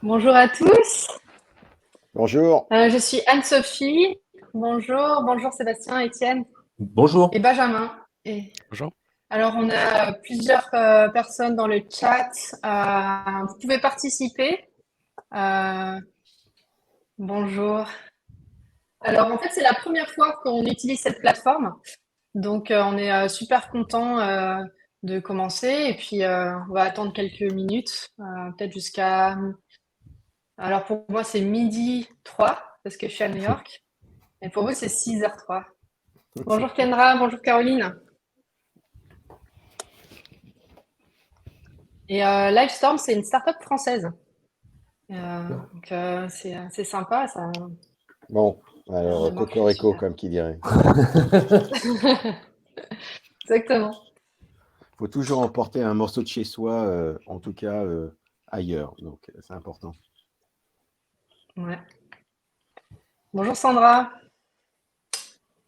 Bonjour à tous. Bonjour. Je suis Anne-Sophie. Bonjour, bonjour Sébastien, Étienne et Bonjour. Benjamin. Et Bonjour. alors, on a plusieurs personnes dans le chat. Vous pouvez participer. Euh, bonjour. Alors, en fait, c'est la première fois qu'on utilise cette plateforme. Donc, on est super content de commencer. Et puis, on va attendre quelques minutes, peut-être jusqu'à... Alors, pour moi, c'est midi 3 parce que je suis à New York. Et pour vous, c'est 6h03. Bonjour Kendra, bonjour Caroline. Et Livestorm, c'est une start-up française. Donc c'est sympa, ça. Bon, On alors, démarre cocorico, super. comme qui dirait. Exactement. Faut toujours emporter un morceau de chez soi, en tout cas ailleurs. Donc, c'est important. Ouais. Bonjour Sandra.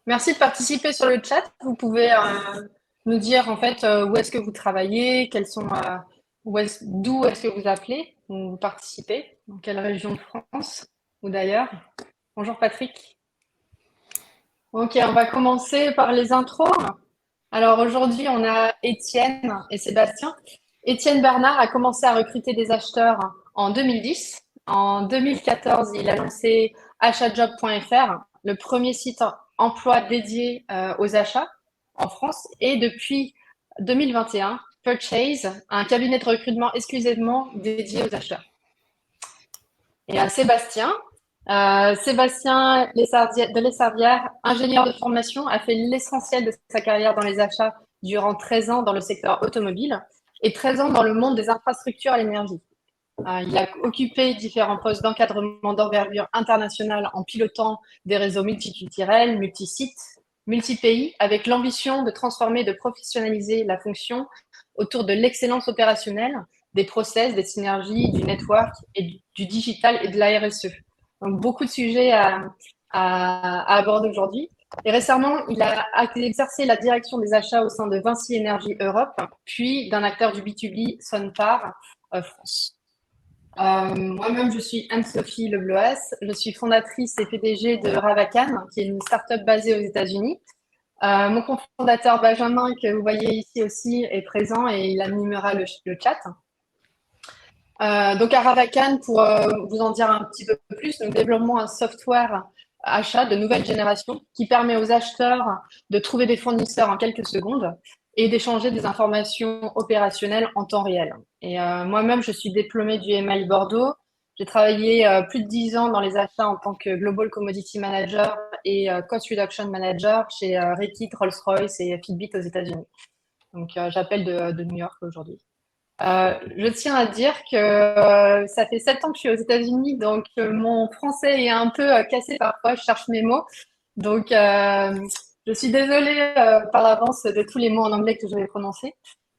Merci de participer sur le chat. Vous pouvez nous dire en fait où est-ce que vous travaillez, quels sont, d'où est-ce que vous appelez ou vous participez, dans quelle région de France ou d'ailleurs. Bonjour Patrick. Ok, on va commencer par les intros. Alors aujourd'hui, on a Étienne et Sébastien. Étienne Bernard a commencé à recruter des acheteurs en 2010. En 2014, il a lancé achatjob.fr, le premier site emploi dédié aux achats en France. Et depuis 2021, Purchase, un cabinet de recrutement exclusivement dédié aux acheteurs. Et à Sébastien, Sébastien de Lessardière, ingénieur de formation, a fait l'essentiel de sa carrière dans les achats durant 13 ans dans le secteur automobile et 13 ans dans le monde des infrastructures à l'énergie. Il a occupé différents postes d'encadrement d'envergure internationale en pilotant des réseaux multiculturels, multisites, multi-pays, avec l'ambition de transformer et de professionnaliser la fonction autour de l'excellence opérationnelle, des process, des synergies, du network et du digital et de la RSE. Donc, beaucoup de sujets à aborder aujourd'hui. Et récemment, il a exercé la direction des achats au sein de Vinci Énergie Europe, puis d'un acteur du B2B, Sonpar France. Moi-même, je suis Anne-Sophie Lebloas. Je suis fondatrice et PDG de Ravacan, qui est une start-up basée aux États-Unis. Mon cofondateur Benjamin, que vous voyez ici aussi, est présent et il animera le chat. Donc à Ravacan, pour vous en dire un petit peu plus, nous développons un software achat de nouvelle génération qui permet aux acheteurs de trouver des fournisseurs en quelques secondes et d'échanger des informations opérationnelles en temps réel. Et moi-même, je suis diplômée du MI Bordeaux. J'ai travaillé plus de 10 ans dans les achats en tant que Global Commodity Manager et Cost Reduction Manager chez Reckitt, Rolls-Royce et Fitbit aux États-Unis. Donc j'appelle de New York aujourd'hui. Je tiens à dire que ça fait 7 ans que je suis aux États-Unis, donc mon français est un peu cassé parfois, je cherche mes mots. Donc, je suis désolée par l'avance de tous les mots en anglais que je vais prononcer.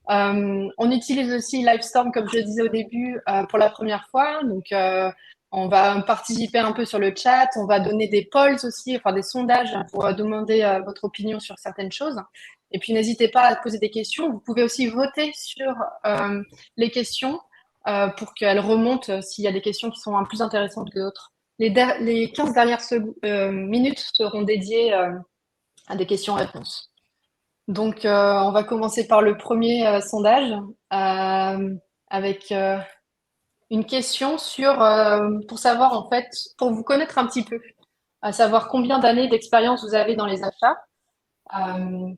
On utilise aussi Livestorm, comme je le disais au début, pour la première fois. Donc, on va participer un peu sur le chat, on va donner des polls aussi, enfin des sondages pour demander votre opinion sur certaines choses. Et puis, n'hésitez pas à poser des questions. Vous pouvez aussi voter sur les questions pour qu'elles remontent s'il y a des questions qui sont plus intéressantes que d'autres. Les 15 dernières minutes seront dédiées à des questions-réponses. Donc, on va commencer par le premier sondage avec une question pour savoir, en fait, pour vous connaître un petit peu, à savoir combien d'années d'expérience vous avez dans les achats. Euh,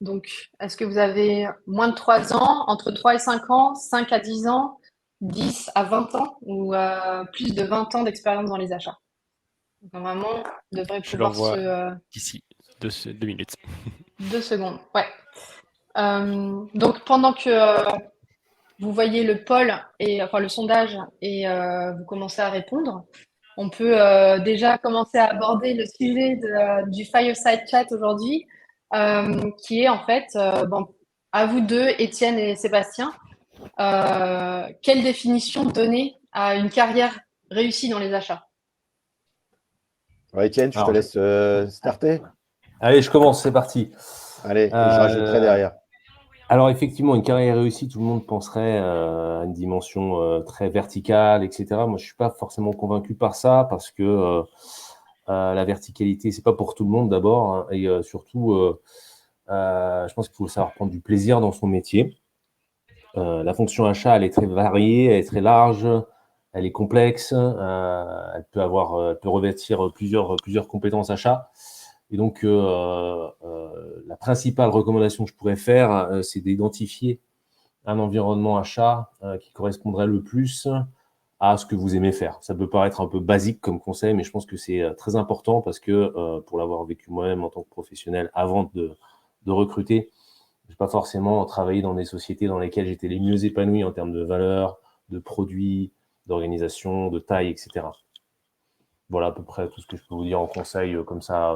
donc, est-ce que vous avez moins de 3 ans, entre 3 et 5 ans, 5 à 10 ans, 10 à 20 ans ou plus de 20 ans d'expérience dans les achats? Donc, normalement, on devrait Je pouvoir l'envoie se... d'ici 2 minutes. 2 secondes, ouais. Donc, pendant que vous voyez le poll et enfin le sondage et vous commencez à répondre, on peut déjà commencer à aborder le sujet du Fireside Chat aujourd'hui, qui est en fait, bon, à vous deux, Étienne et Sébastien, quelle définition donner à une carrière réussie dans les achats? Ouais, Étienne, je te Alors, laisse starter. allez, je commence, c'est parti. Allez, et je rajouterai Euh, derrière. Alors effectivement, une carrière réussie, tout le monde penserait à une dimension très verticale, etc. Moi, je suis pas forcément convaincu par ça parce que la verticalité, c'est pas pour tout le monde d'abord, hein, et surtout, je pense qu'il faut savoir prendre du plaisir dans son métier. La fonction achat, elle est très variée, elle est très large, elle est complexe, elle peut revêtir plusieurs compétences achat. Et donc, la principale recommandation que je pourrais faire, c'est d'identifier un environnement achat qui correspondrait le plus à ce que vous aimez faire. Ça peut paraître un peu basique comme conseil, mais je pense que c'est très important parce que pour l'avoir vécu moi-même en tant que professionnel avant de recruter, je n'ai pas forcément travaillé dans des sociétés dans lesquelles j'étais les mieux épanoui en termes de valeur, de produits, d'organisation, de taille, etc. Voilà à peu près tout ce que je peux vous dire en conseil comme ça,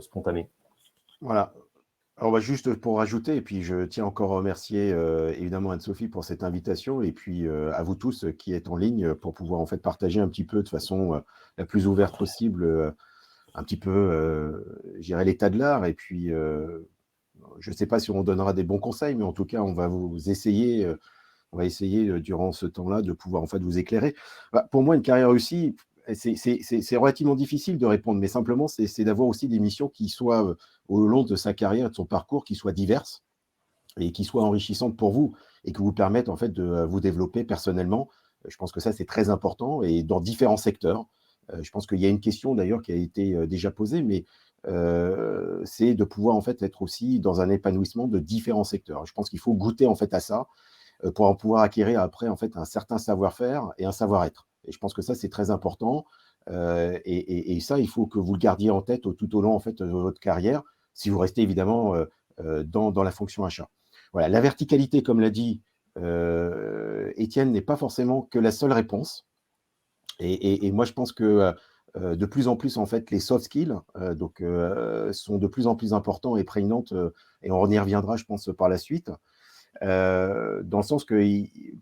spontané. Voilà. Alors, bah, juste pour rajouter, et puis je tiens encore à remercier évidemment Anne-Sophie pour cette invitation, et puis à vous tous qui êtes en ligne pour pouvoir en fait partager un petit peu de façon la plus ouverte possible, un petit peu, je dirais, l'état de l'art. Et puis, je ne sais pas si on donnera des bons conseils, mais en tout cas, on va essayer durant ce temps-là de pouvoir en fait vous éclairer. Bah, pour moi, une carrière réussie, c'est relativement difficile de répondre, mais simplement, c'est d'avoir aussi des missions qui soient au long de sa carrière, de son parcours, qui soient diverses et qui soient enrichissantes pour vous et qui vous permettent en fait de vous développer personnellement. Je pense que ça, c'est très important et dans différents secteurs. Je pense qu'il y a une question d'ailleurs qui a été déjà posée, mais c'est de pouvoir en fait être aussi dans un épanouissement de différents secteurs. Je pense qu'il faut goûter en fait à ça pour en pouvoir acquérir après en fait un certain savoir-faire et un savoir-être. Et je pense que ça, c'est très important. Et ça, il faut que vous le gardiez en tête tout au long en fait, de votre carrière, si vous restez évidemment dans la fonction achat. Voilà, la verticalité, comme l'a dit Étienne, n'est pas forcément que la seule réponse. Et moi, je pense que de plus en plus, en fait, les soft skills sont de plus en plus importants et prégnantes, et on y reviendra, je pense, par la suite. Dans le sens que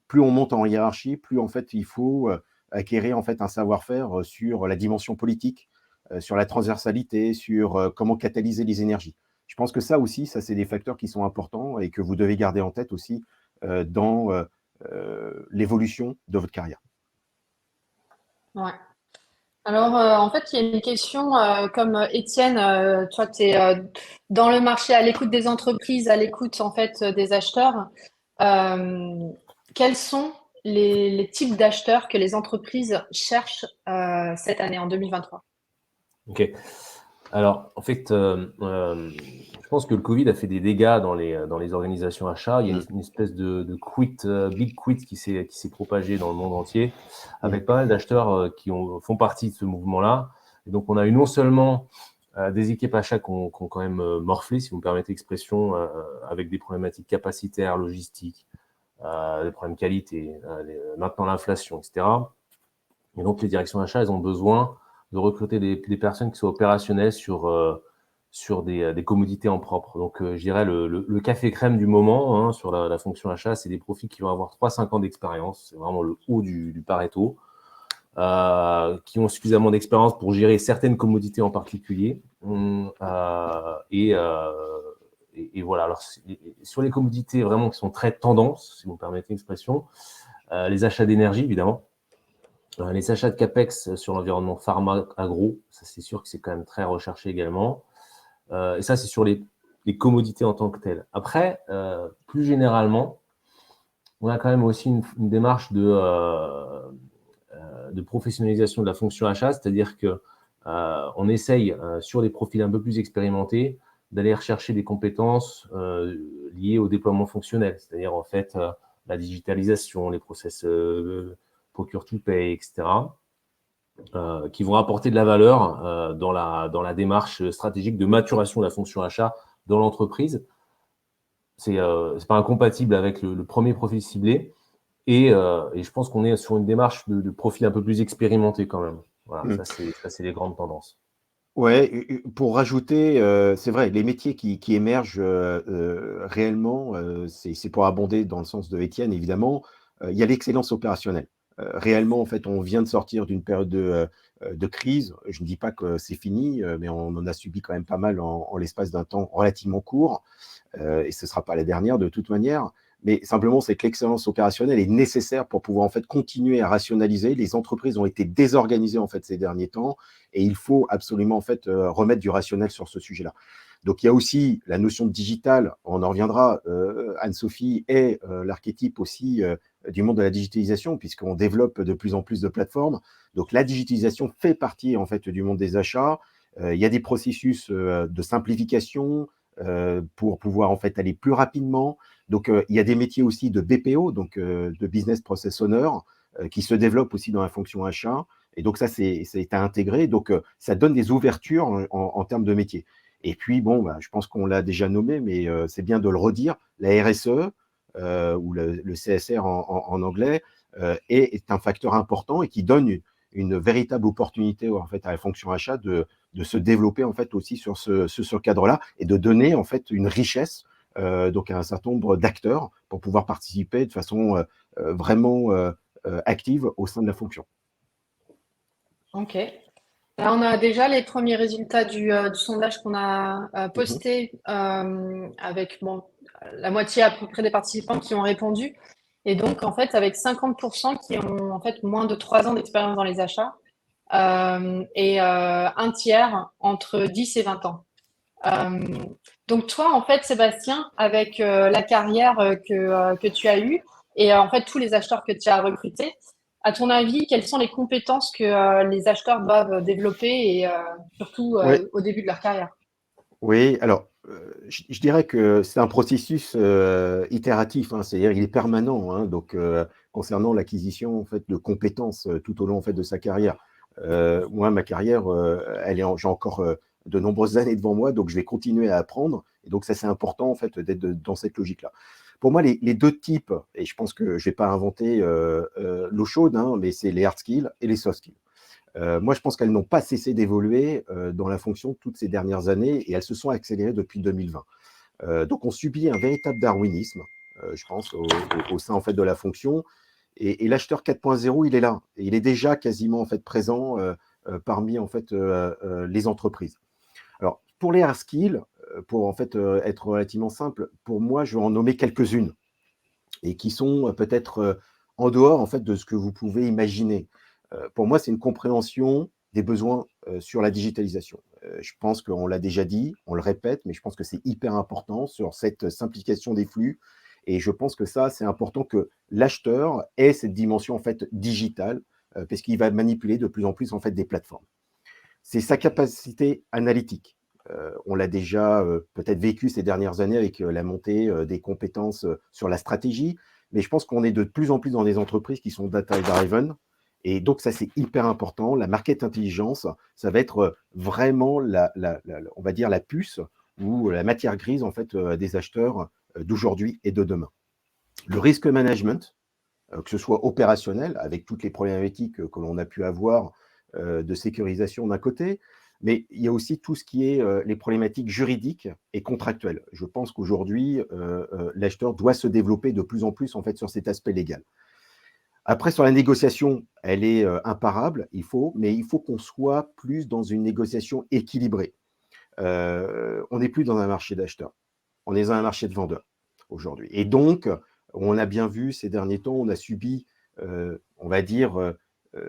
plus on monte en hiérarchie, plus en fait il faut acquérir en fait un savoir-faire sur la dimension politique, sur la transversalité, sur comment catalyser les énergies. Je pense que ça aussi, ça c'est des facteurs qui sont importants et que vous devez garder en tête aussi dans l'évolution de votre carrière. Ouais. Alors, en fait, il y a une question, comme Étienne, toi, tu es dans le marché, à l'écoute des entreprises, à l'écoute en fait des acheteurs. Euh, Quels sont les types d'acheteurs que les entreprises cherchent cette année, en 2023? Ok. Alors, en fait, je pense que le Covid a fait des dégâts dans les organisations achats. Il y a une espèce de big quit qui s'est propagé dans le monde entier, avec pas mal d'acheteurs qui font partie de ce mouvement-là. Et donc, on a eu non seulement des équipes achats qui ont quand même morflé, si vous me permettez l'expression, avec des problématiques capacitaires, logistiques, des problèmes de qualité, maintenant l'inflation, etc. Et donc, les directions achats, elles ont besoin de recruter des personnes qui soient opérationnelles sur des commodités en propre. Donc, je dirais le café crème du moment sur la fonction achat, c'est des profils qui vont avoir 3-5 ans d'expérience. C'est vraiment le haut du Pareto. Qui ont suffisamment d'expérience pour gérer certaines commodités en particulier. Et voilà. Alors, sur les commodités vraiment qui sont très tendances, si vous me permettez l'expression, les achats d'énergie, évidemment. Les achats de CAPEX sur l'environnement pharma agro, ça c'est sûr que c'est quand même très recherché également. Et ça, c'est sur les commodités en tant que telles. Après, plus généralement, on a quand même aussi une démarche de professionnalisation de la fonction achat, c'est-à-dire que on essaye, sur des profils un peu plus expérimentés, d'aller rechercher des compétences liées au déploiement fonctionnel, c'est-à-dire en fait la digitalisation, les process procure to pay, etc., qui vont apporter de la valeur dans la démarche stratégique de maturation de la fonction achat dans l'entreprise. C'est pas incompatible avec le premier profil ciblé. Et je pense qu'on est sur une démarche de profil un peu plus expérimenté quand même. Voilà, ça c'est les grandes tendances. Ouais, pour rajouter, c'est vrai, les métiers qui émergent réellement, c'est pour abonder dans le sens de Étienne, évidemment, il y a l'excellence opérationnelle. Réellement, en fait, on vient de sortir d'une période de crise. Je ne dis pas que c'est fini, mais on en a subi quand même pas mal en l'espace d'un temps relativement court. et ce ne sera pas la dernière de toute manière. Mais simplement, c'est que l'excellence opérationnelle est nécessaire pour pouvoir en fait continuer à rationaliser. Les entreprises ont été désorganisées en fait ces derniers temps, et il faut absolument en fait remettre du rationnel sur ce sujet-là. Donc il y a aussi la notion de digital, on en reviendra, Anne-Sophie est l'archétype aussi du monde de la digitalisation, puisqu'on développe de plus en plus de plateformes. Donc la digitalisation fait partie en fait du monde des achats. Il y a des processus de simplification pour pouvoir en fait aller plus rapidement. Donc il y a des métiers aussi de BPO, donc de Business Process Owner, qui se développent aussi dans la fonction achat. Et donc ça c'est à intégrer. Donc ça donne des ouvertures en termes de métiers. Et puis, bon, bah, je pense qu'on l'a déjà nommé, mais c'est bien de le redire, la RSE, ou le CSR en anglais, est un facteur important et qui donne une véritable opportunité en fait, à la fonction achat de se développer en fait, aussi sur ce cadre-là et de donner en fait, une richesse donc à un certain nombre d'acteurs pour pouvoir participer de façon vraiment active au sein de la fonction. Ok. Là, on a déjà les premiers résultats du sondage qu'on a posté avec la moitié à peu près des participants qui ont répondu. Et donc, en fait, avec 50% qui ont en fait moins de 3 ans d'expérience dans les achats et un tiers entre 10 et 20 ans. Donc, toi, en fait, Sébastien, avec la carrière que tu as eue et en fait tous les acheteurs que tu as recrutés, à ton avis, quelles sont les compétences que les acheteurs doivent développer et surtout Oui, au début de leur carrière? oui, alors je dirais que c'est un processus itératif, hein, c'est-à-dire il est permanent, hein, donc concernant l'acquisition en fait, de compétences tout au long en fait, de sa carrière. Moi, ma carrière, j'ai encore de nombreuses années devant moi, donc je vais continuer à apprendre. Et donc ça, c'est important en fait, d'être dans cette logique-là. Pour moi, les deux types, et je pense que je ne vais pas inventer l'eau chaude, hein, mais c'est les hard skills et les soft skills. Moi, je pense qu'elles n'ont pas cessé d'évoluer dans la fonction toutes ces dernières années et elles se sont accélérées depuis 2020. Donc, on subit un véritable darwinisme, je pense, au sein en fait, de la fonction. Et l'acheteur 4.0, il est là. Et il est déjà quasiment en fait, présent parmi en fait, les entreprises. Alors, pour les hard skills, pour en fait, être relativement simple, pour moi, je vais en nommer quelques-unes et qui sont peut-être en dehors en fait, de ce que vous pouvez imaginer. Pour moi, c'est une compréhension des besoins sur la digitalisation. Je pense qu'on l'a déjà dit, on le répète, mais je pense que c'est hyper important sur cette simplification des flux. Et je pense que ça, c'est important que l'acheteur ait cette dimension en fait digitale, parce qu'il va manipuler de plus en plus en fait des plateformes. C'est sa capacité analytique. On l'a déjà peut-être vécu ces dernières années avec la montée des compétences sur la stratégie, mais je pense qu'on est de plus en plus dans des entreprises qui sont data-driven. Et donc, ça, c'est hyper important. La market intelligence, ça va être vraiment, on va dire, la puce ou la matière grise en fait, des acheteurs d'aujourd'hui et de demain. Le risk management, que ce soit opérationnel, avec toutes les problématiques que l'on a pu avoir de sécurisation d'un côté, mais il y a aussi tout ce qui est les problématiques juridiques et contractuelles. Je pense qu'aujourd'hui, l'acheteur doit se développer de plus en plus en fait, sur cet aspect légal. Après, sur la négociation, elle est imparable, mais il faut qu'on soit plus dans une négociation équilibrée. On n'est plus dans un marché d'acheteurs, on est dans un marché de vendeurs aujourd'hui. Et donc, on a bien vu ces derniers temps, on a subi, on va dire,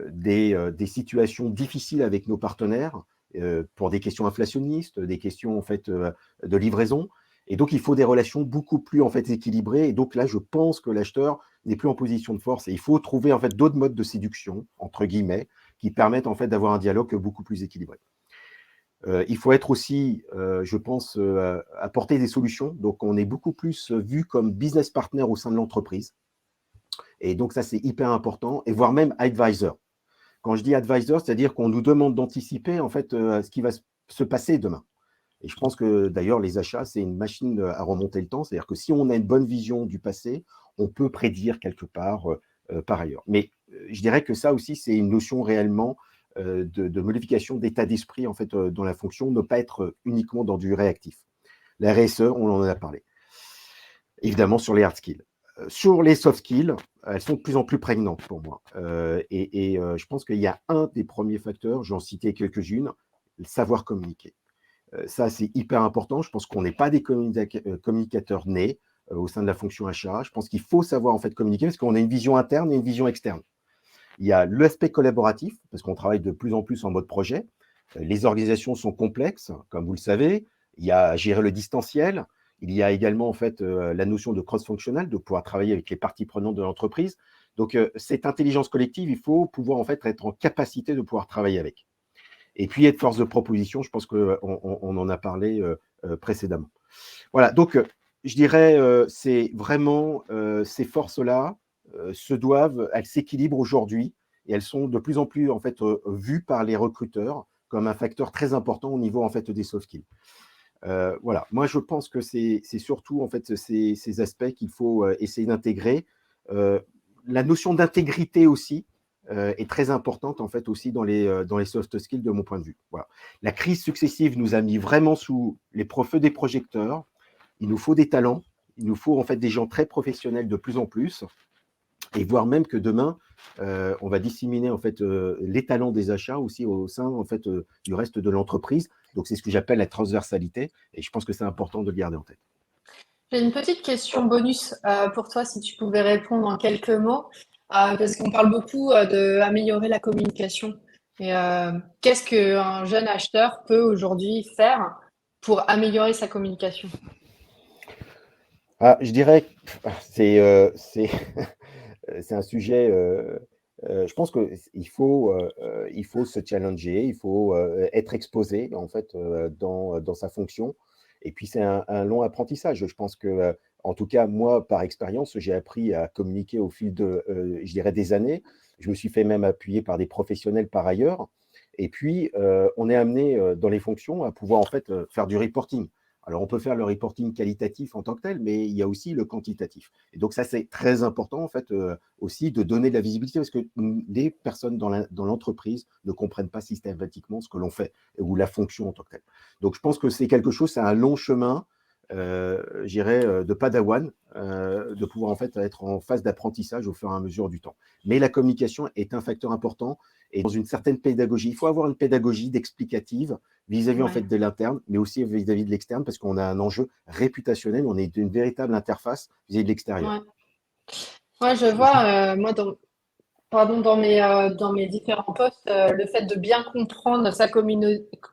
des situations difficiles avec nos partenaires pour des questions inflationnistes, des questions en fait de livraison. Et donc, il faut des relations beaucoup plus en fait équilibrées. Et donc là, je pense que l'acheteur n'est plus en position de force. Et il faut trouver en fait d'autres modes de séduction entre guillemets qui permettent en fait d'avoir un dialogue beaucoup plus équilibré. Il faut être aussi, je pense, apporter des solutions. Donc, on est beaucoup plus vu comme business partner au sein de l'entreprise. Et donc, ça, c'est hyper important. Et voire même advisor. Quand je dis advisor, c'est-à-dire qu'on nous demande d'anticiper en fait ce qui va se passer demain. Et je pense que d'ailleurs, les achats, c'est une machine à remonter le temps. C'est-à-dire que si on a une bonne vision du passé, on peut prédire quelque part par ailleurs. Mais je dirais que ça aussi, c'est une notion réellement de modification d'état d'esprit en fait, dans la fonction, ne pas être uniquement dans du réactif. La RSE, on en a parlé. Évidemment, sur les hard skills. Sur les soft skills, elles sont de plus en plus prégnantes pour moi. Je pense qu'il y a un des premiers facteurs, j'en citais quelques-unes, le savoir communiquer. Ça, c'est hyper important. Je pense qu'on n'est pas des communicateurs nés au sein de la fonction achat. Je pense qu'il faut savoir en fait communiquer parce qu'on a une vision interne et une vision externe. Il y a l'aspect collaboratif, parce qu'on travaille de plus en plus en mode projet. Les organisations sont complexes, comme vous le savez. Il y a à gérer le distanciel. Il y a également en fait la notion de cross-fonctionnel, de pouvoir travailler avec les parties prenantes de l'entreprise. Donc, cette intelligence collective, il faut pouvoir en fait être en capacité de pouvoir travailler avec. Et puis, être force de proposition, je pense qu'on en a parlé précédemment. Voilà, donc je dirais, c'est vraiment ces forces-là elles s'équilibrent aujourd'hui et elles sont de plus en plus en fait vues par les recruteurs comme un facteur très important au niveau en fait des soft skills. Voilà, moi je pense que c'est surtout en fait ces aspects qu'il faut essayer d'intégrer. La notion d'intégrité aussi est très importante en fait aussi dans les soft skills de mon point de vue. Voilà. La crise successive nous a mis vraiment sous les feux des projecteurs. Il nous faut des talents, il nous faut en fait des gens très professionnels de plus en plus, et voire même que demain, on va disséminer en fait les talents des achats aussi au sein en fait du reste de l'entreprise. Donc c'est ce que j'appelle la transversalité, et je pense que c'est important de le garder en tête. J'ai une petite question bonus pour toi, si tu pouvais répondre en quelques mots, parce qu'on parle beaucoup d'améliorer la communication. Et qu'est-ce qu'un jeune acheteur peut aujourd'hui faire pour améliorer sa communication? Je dirais que c'est un sujet. Je pense qu'il faut, il faut se challenger, il faut être exposé en fait dans sa fonction. Et puis c'est un long apprentissage. Je pense que, en tout cas moi par expérience, j'ai appris à communiquer au fil je dirais des années. Je me suis fait même appuyer par des professionnels par ailleurs. Et puis on est amené dans les fonctions à pouvoir en fait faire du reporting. Alors, on peut faire le reporting qualitatif en tant que tel, mais il y a aussi le quantitatif. Et donc, ça, c'est très important, en fait, aussi de donner de la visibilité, parce que les personnes dans l'entreprise ne comprennent pas systématiquement ce que l'on fait, ou la fonction en tant que telle. Donc, je pense que c'est quelque chose, c'est un long chemin, je dirais, de padawan, de pouvoir, en fait, être en phase d'apprentissage au fur et à mesure du temps. Mais la communication est un facteur important, et dans une certaine pédagogie. Il faut avoir une pédagogie d'explicative vis-à-vis en Ouais. fait de l'interne, mais aussi vis-à-vis de l'externe, parce qu'on a un enjeu réputationnel, on est une véritable interface vis-à-vis de l'extérieur. Ouais. Ouais, je vois, moi, dans mes différents postes, le fait de bien comprendre sa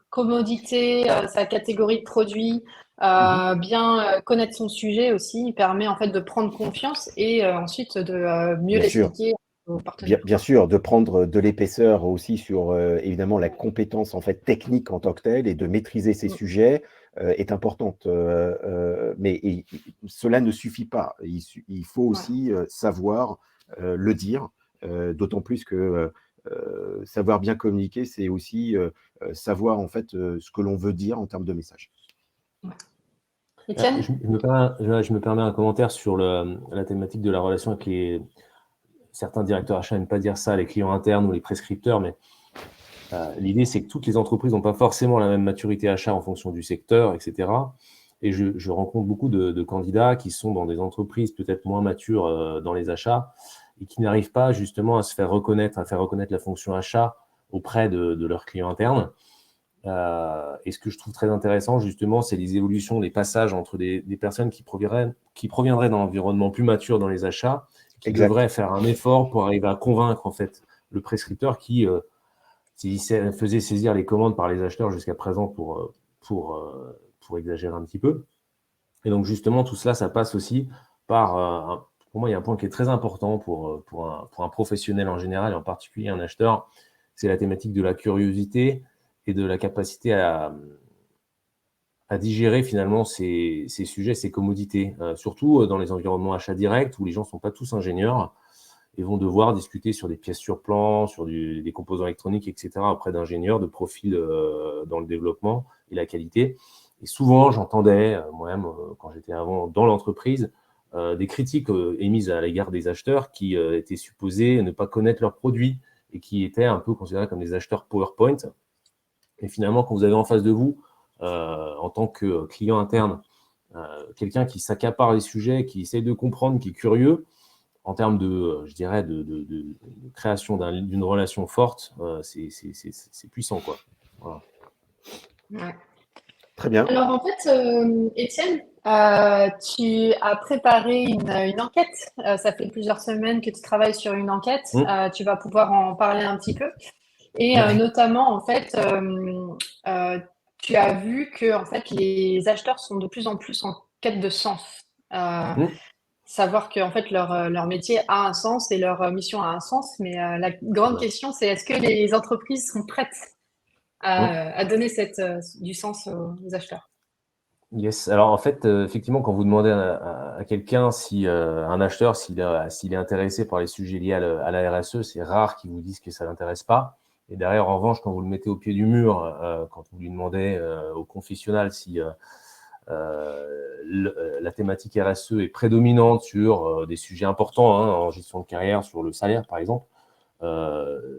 commodité, sa catégorie de produits, bien connaître son sujet aussi, il permet en fait de prendre confiance et ensuite de mieux Bien sûr. l'expliquer aux partenaires. Bien sûr, de prendre de l'épaisseur aussi sur évidemment la compétence en fait technique en tant que telle et de maîtriser ces Mm. sujets est importante. Mais cela ne suffit pas. Il faut Ouais. aussi savoir le dire, d'autant plus que savoir bien communiquer, c'est aussi savoir en fait ce que l'on veut dire en termes de message. Étienne? Je me permets un commentaire sur la thématique de la relation avec certains directeurs achats n'aiment pas dire ça, les clients internes ou les prescripteurs, mais l'idée, c'est que toutes les entreprises n'ont pas forcément la même maturité achat en fonction du secteur, etc. Et je rencontre beaucoup de candidats qui sont dans des entreprises peut-être moins matures dans les achats et qui n'arrivent pas justement à faire reconnaître la fonction achat auprès de leurs clients internes. Et ce que je trouve très intéressant, justement, c'est les évolutions, les passages entre des personnes qui proviendraient d'un environnement plus mature dans les achats, qui Exact. devraient faire un effort pour arriver à convaincre en fait le prescripteur qui faisait saisir les commandes par les acheteurs jusqu'à présent pour exagérer un petit peu. Et donc justement, tout cela, ça passe aussi par, pour moi, il y a un point qui est très important pour un professionnel en général, et en particulier un acheteur, c'est la thématique de la curiosité et de la capacité à digérer finalement ces sujets, ces commodités, surtout dans les environnements achats directs où les gens ne sont pas tous ingénieurs et vont devoir discuter sur des pièces sur plan, sur des composants électroniques, etc., auprès d'ingénieurs de profil dans le développement et la qualité. Et souvent, j'entendais, moi-même, quand j'étais avant dans l'entreprise, des critiques émises à l'égard des acheteurs qui étaient supposés ne pas connaître leurs produits et qui étaient un peu considérés comme des acheteurs PowerPoint. Et finalement, quand vous avez en face de vous, en tant que client interne, quelqu'un qui s'accapare les sujets, qui essaye de comprendre, qui est curieux, en termes je dirais, de création d'une relation forte, c'est puissant, quoi. Voilà. Ouais. Très bien. Alors en fait, Étienne, tu as préparé une enquête. Ça fait plusieurs semaines que tu travailles sur une enquête. Tu vas pouvoir en parler un petit peu. Et notamment, en fait, euh, tu as vu que en fait, les acheteurs sont de plus en plus en quête de sens. Savoir que en fait, leur métier a un sens et leur mission a un sens. Mais la grande question, c'est est-ce que les entreprises sont prêtes à donner du sens aux acheteurs? Yes. Alors en fait, effectivement, quand vous demandez à quelqu'un si un acheteur s'il est intéressé par les sujets liés à la RSE, c'est rare qu'il vous dise que ça l'intéresse pas. Et derrière, en revanche, quand vous le mettez au pied du mur, quand vous lui demandez au confessionnal si la thématique RSE est prédominante sur des sujets importants en gestion de carrière, sur le salaire par exemple,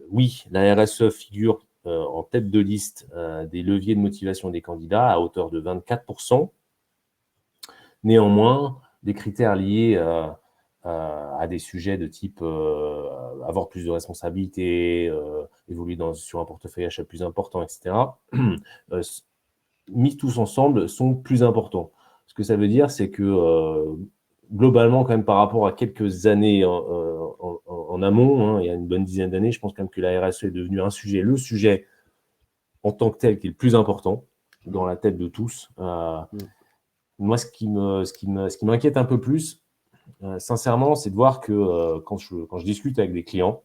oui, la RSE figure en tête de liste des leviers de motivation des candidats à hauteur de 24%. Néanmoins, des critères liés à des sujets de type avoir plus de responsabilités, évoluer sur un portefeuille achat plus important, etc., mis tous ensemble, sont plus importants. Ce que ça veut dire, c'est que globalement, quand même, par rapport à quelques années en amont, il y a une bonne dizaine d'années, je pense quand même que la RSE est devenue le sujet en tant que tel qui est le plus important dans la tête de tous. Moi, ce qui m'inquiète un peu plus, sincèrement, c'est de voir que quand je discute avec des clients,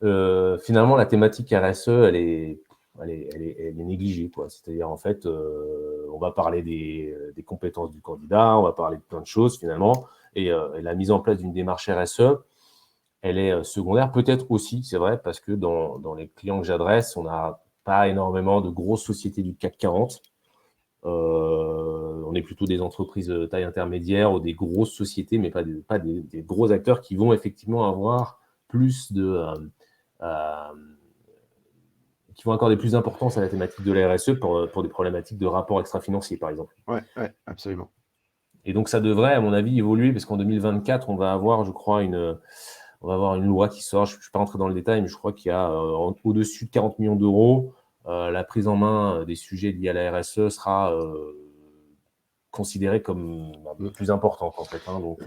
finalement, la thématique RSE, elle est négligée, quoi. C'est-à-dire, en fait, on va parler des compétences du candidat, on va parler de plein de choses, finalement, et la mise en place d'une démarche RSE, elle est secondaire, peut-être aussi, c'est vrai, parce que dans les clients que j'adresse, on n'a pas énormément de grosses sociétés du CAC 40. On est plutôt des entreprises taille intermédiaire ou des grosses sociétés, mais pas des gros acteurs qui vont effectivement avoir plus qui vont accorder plus d'importance à la thématique de la RSE pour des problématiques de rapport extra-financier, par exemple. Ouais, absolument. Et donc, ça devrait, à mon avis, évoluer, parce qu'en 2024, on va avoir, je crois, une loi qui sort. Je ne suis pas rentré dans le détail, mais je crois qu'il y a au-dessus de 40 millions d'euros. La prise en main des sujets liés à la RSE sera considérée comme plus importante, en fait. Donc,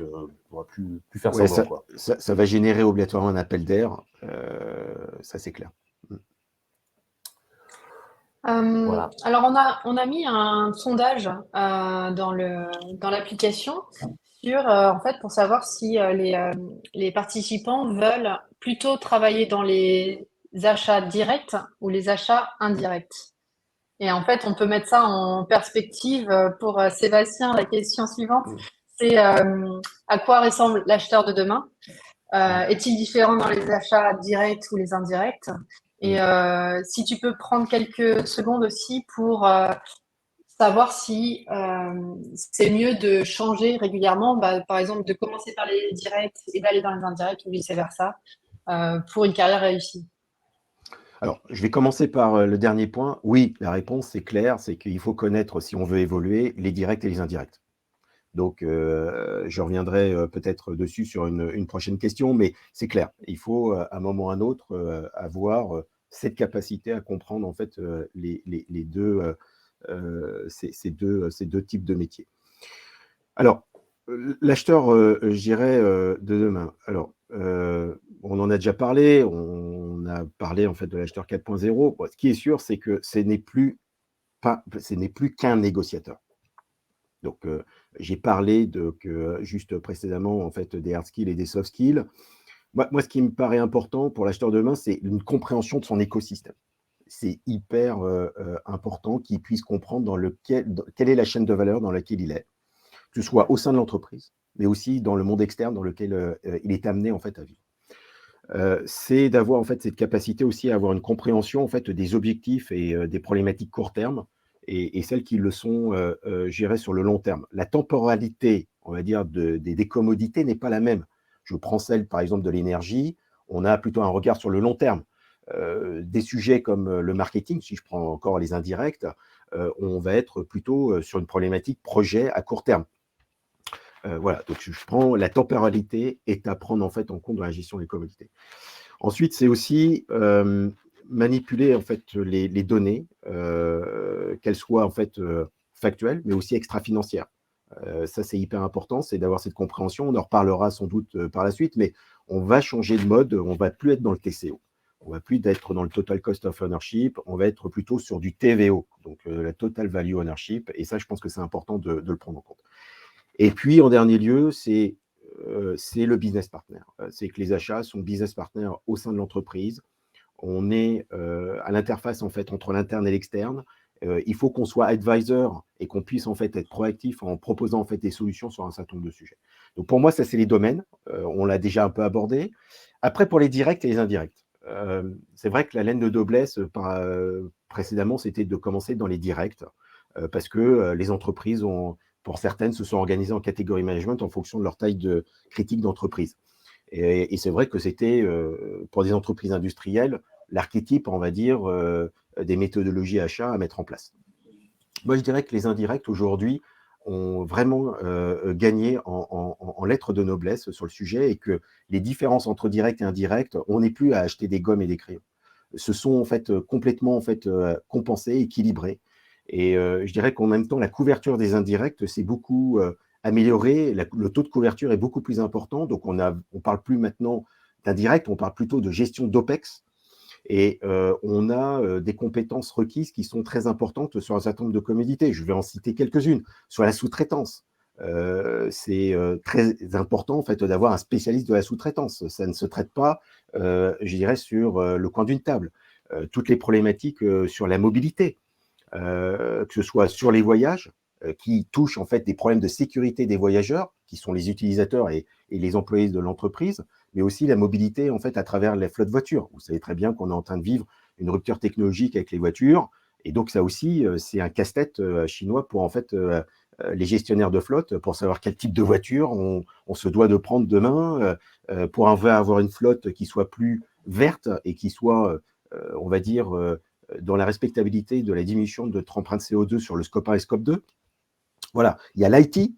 on ne va plus faire semblant, quoi. Ça va générer obligatoirement un appel d'air. Ça, c'est clair. Voilà. Alors, on a mis un sondage dans l'application en fait, pour savoir si les participants veulent plutôt travailler dans les achats directs ou les achats indirects. Et en fait, on peut mettre ça en perspective pour Sébastien. La question suivante, c'est à quoi ressemble l'acheteur de demain? Est-il différent dans les achats directs ou les indirects? Et si tu peux prendre quelques secondes aussi pour savoir si c'est mieux de changer régulièrement, par exemple de commencer par les directs et d'aller dans les indirects ou vice-versa, pour une carrière réussie. Alors, je vais commencer par le dernier point. Oui, la réponse, c'est clair, c'est qu'il faut connaître, si on veut évoluer, les directs et les indirects. Donc, je reviendrai peut-être dessus sur une prochaine question, mais c'est clair, il faut à un moment ou à un autre avoir cette capacité à comprendre en fait ces deux types de métiers. Alors, l'acheteur, je dirais, de demain. Alors, on en a déjà parlé, on a parlé en fait de l'acheteur 4.0. Bon, ce qui est sûr, c'est que ce n'est plus qu'un négociateur. Donc, j'ai parlé juste précédemment en fait des hard skills et des soft skills. Moi, ce qui me paraît important pour l'acheteur de demain, c'est une compréhension de son écosystème. C'est hyper important qu'il puisse comprendre quelle est la chaîne de valeur dans laquelle il est, que ce soit au sein de l'entreprise, mais aussi dans le monde externe dans lequel il est amené en fait à vivre. C'est d'avoir en fait cette capacité aussi à avoir une compréhension en fait des objectifs et des problématiques court terme et celles qui le sont gérées sur le long terme. La temporalité, on va dire, des commodités n'est pas la même. Je prends celle, par exemple, de l'énergie. On a plutôt un regard sur le long terme. Des sujets comme le marketing, si je prends encore les indirects, on va être plutôt sur une problématique projet à court terme. Voilà, donc je prends la temporalité est à prendre en fait en compte dans la gestion des commodités. Ensuite, c'est aussi manipuler en fait les données, qu'elles soient en fait factuelles, mais aussi extra-financières. Ça, c'est hyper important, c'est d'avoir cette compréhension. On en reparlera sans doute par la suite, mais on va changer de mode, on ne va plus être dans le TCO. On ne va plus être dans le Total Cost of Ownership, on va être plutôt sur du TVO, donc la Total Value Ownership, et ça, je pense que c'est important de le prendre en compte. Et puis, en dernier lieu, c'est le business partner. C'est que les achats sont business partners au sein de l'entreprise. On est à l'interface en fait entre l'interne et l'externe. Il faut qu'on soit advisor et qu'on puisse en fait être proactif en proposant en fait des solutions sur un certain nombre de sujets. Donc pour moi, ça c'est les domaines. On l'a déjà un peu abordé. Après, pour les directs et les indirects, c'est vrai que la laine de noblesse précédemment, c'était de commencer dans les directs parce que les entreprises ont, pour certaines, se sont organisées en catégorie management en fonction de leur taille de critique d'entreprise. Et c'est vrai que c'était, pour des entreprises industrielles, l'archétype, on va dire, des méthodologies achats à mettre en place. Moi, je dirais que les indirects, aujourd'hui, ont vraiment gagné en lettres de noblesse sur le sujet et que les différences entre direct et indirect, on n'est plus à acheter des gommes et des crayons. Ce sont en fait complètement en fait, compensés, équilibrés. Et je dirais qu'en même temps, la couverture des indirects s'est beaucoup améliorée. Le taux de couverture est beaucoup plus important. Donc, on parle plus maintenant d'indirect, on parle plutôt de gestion d'OPEX. Et on a des compétences requises qui sont très importantes sur un certain nombre de commodités. Je vais en citer quelques-unes. Sur la sous-traitance, c'est très important en fait, d'avoir un spécialiste de la sous-traitance. Ça ne se traite pas, je dirais, sur le coin d'une table. Toutes les problématiques sur la mobilité, que ce soit sur les voyages, qui touchent en fait des problèmes de sécurité des voyageurs, qui sont les utilisateurs et les employés de l'entreprise, mais aussi la mobilité en fait à travers les flottes voitures. Vous savez très bien qu'on est en train de vivre une rupture technologique avec les voitures, et donc ça aussi, c'est un casse-tête chinois pour en fait les gestionnaires de flotte, pour savoir quel type de voiture on se doit de prendre demain, pour avoir une flotte qui soit plus verte et qui soit, on va dire, dans la respectabilité de la diminution de notre empreinte CO2 sur le scope 1 et scope 2. Voilà, il y a l'IT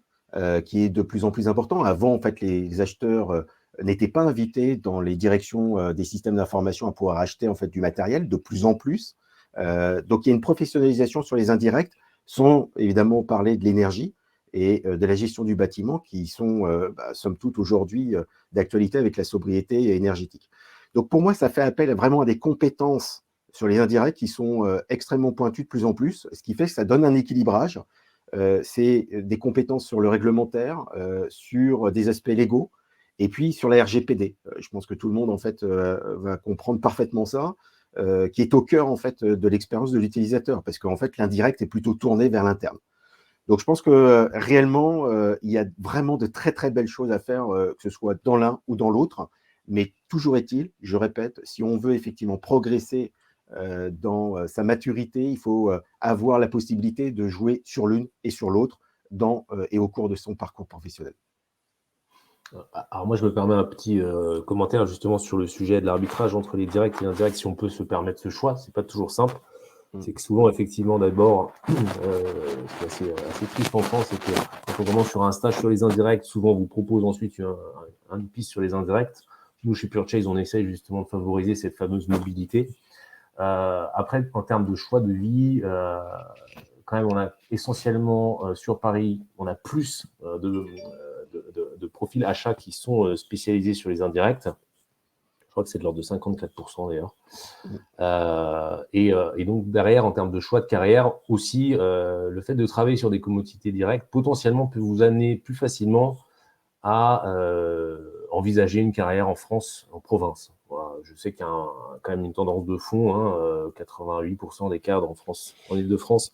qui est de plus en plus important. Avant, en fait, les acheteurs n'étaient pas invités dans les directions des systèmes d'information à pouvoir acheter en fait du matériel de plus en plus. Donc, il y a une professionnalisation sur les indirects, sans évidemment parler de l'énergie et de la gestion du bâtiment qui sont, somme toute, aujourd'hui d'actualité avec la sobriété énergétique. Donc, pour moi, ça fait appel vraiment à des compétences sur les indirects qui sont extrêmement pointues de plus en plus, ce qui fait que ça donne un équilibrage. C'est des compétences sur le réglementaire, sur des aspects légaux, et puis sur la RGPD. Je pense que tout le monde en fait va comprendre parfaitement ça, qui est au cœur en fait de l'expérience de l'utilisateur, parce qu'en fait l'indirect est plutôt tourné vers l'interne. Donc je pense que réellement il y a vraiment de très très belles choses à faire, que ce soit dans l'un ou dans l'autre, mais toujours est-il, je répète, si on veut effectivement progresser dans sa maturité, il faut avoir la possibilité de jouer sur l'une et sur l'autre et au cours de son parcours professionnel. Alors moi, je me permets un petit commentaire justement sur le sujet de l'arbitrage entre les directs et indirects, si on peut se permettre ce choix. C'est pas toujours simple. C'est que souvent, effectivement, d'abord, ce qui est assez triste en France, c'est que quand on commence sur un stage sur les indirects, souvent on vous propose ensuite une piste sur les indirects. Nous, chez Purchase, on essaye justement de favoriser cette fameuse mobilité. Après, en termes de choix de vie, quand même, on a essentiellement sur Paris, on a plus de profils achats qui sont spécialisés sur les indirects. Je crois que c'est de l'ordre de 54% d'ailleurs. Et donc derrière, en termes de choix de carrière, aussi, le fait de travailler sur des commodités directes, potentiellement peut vous amener plus facilement à envisager une carrière en France, en province. Voilà, je sais qu'il y a quand même une tendance de fond, 88% des cadres en France, en Île-de-France,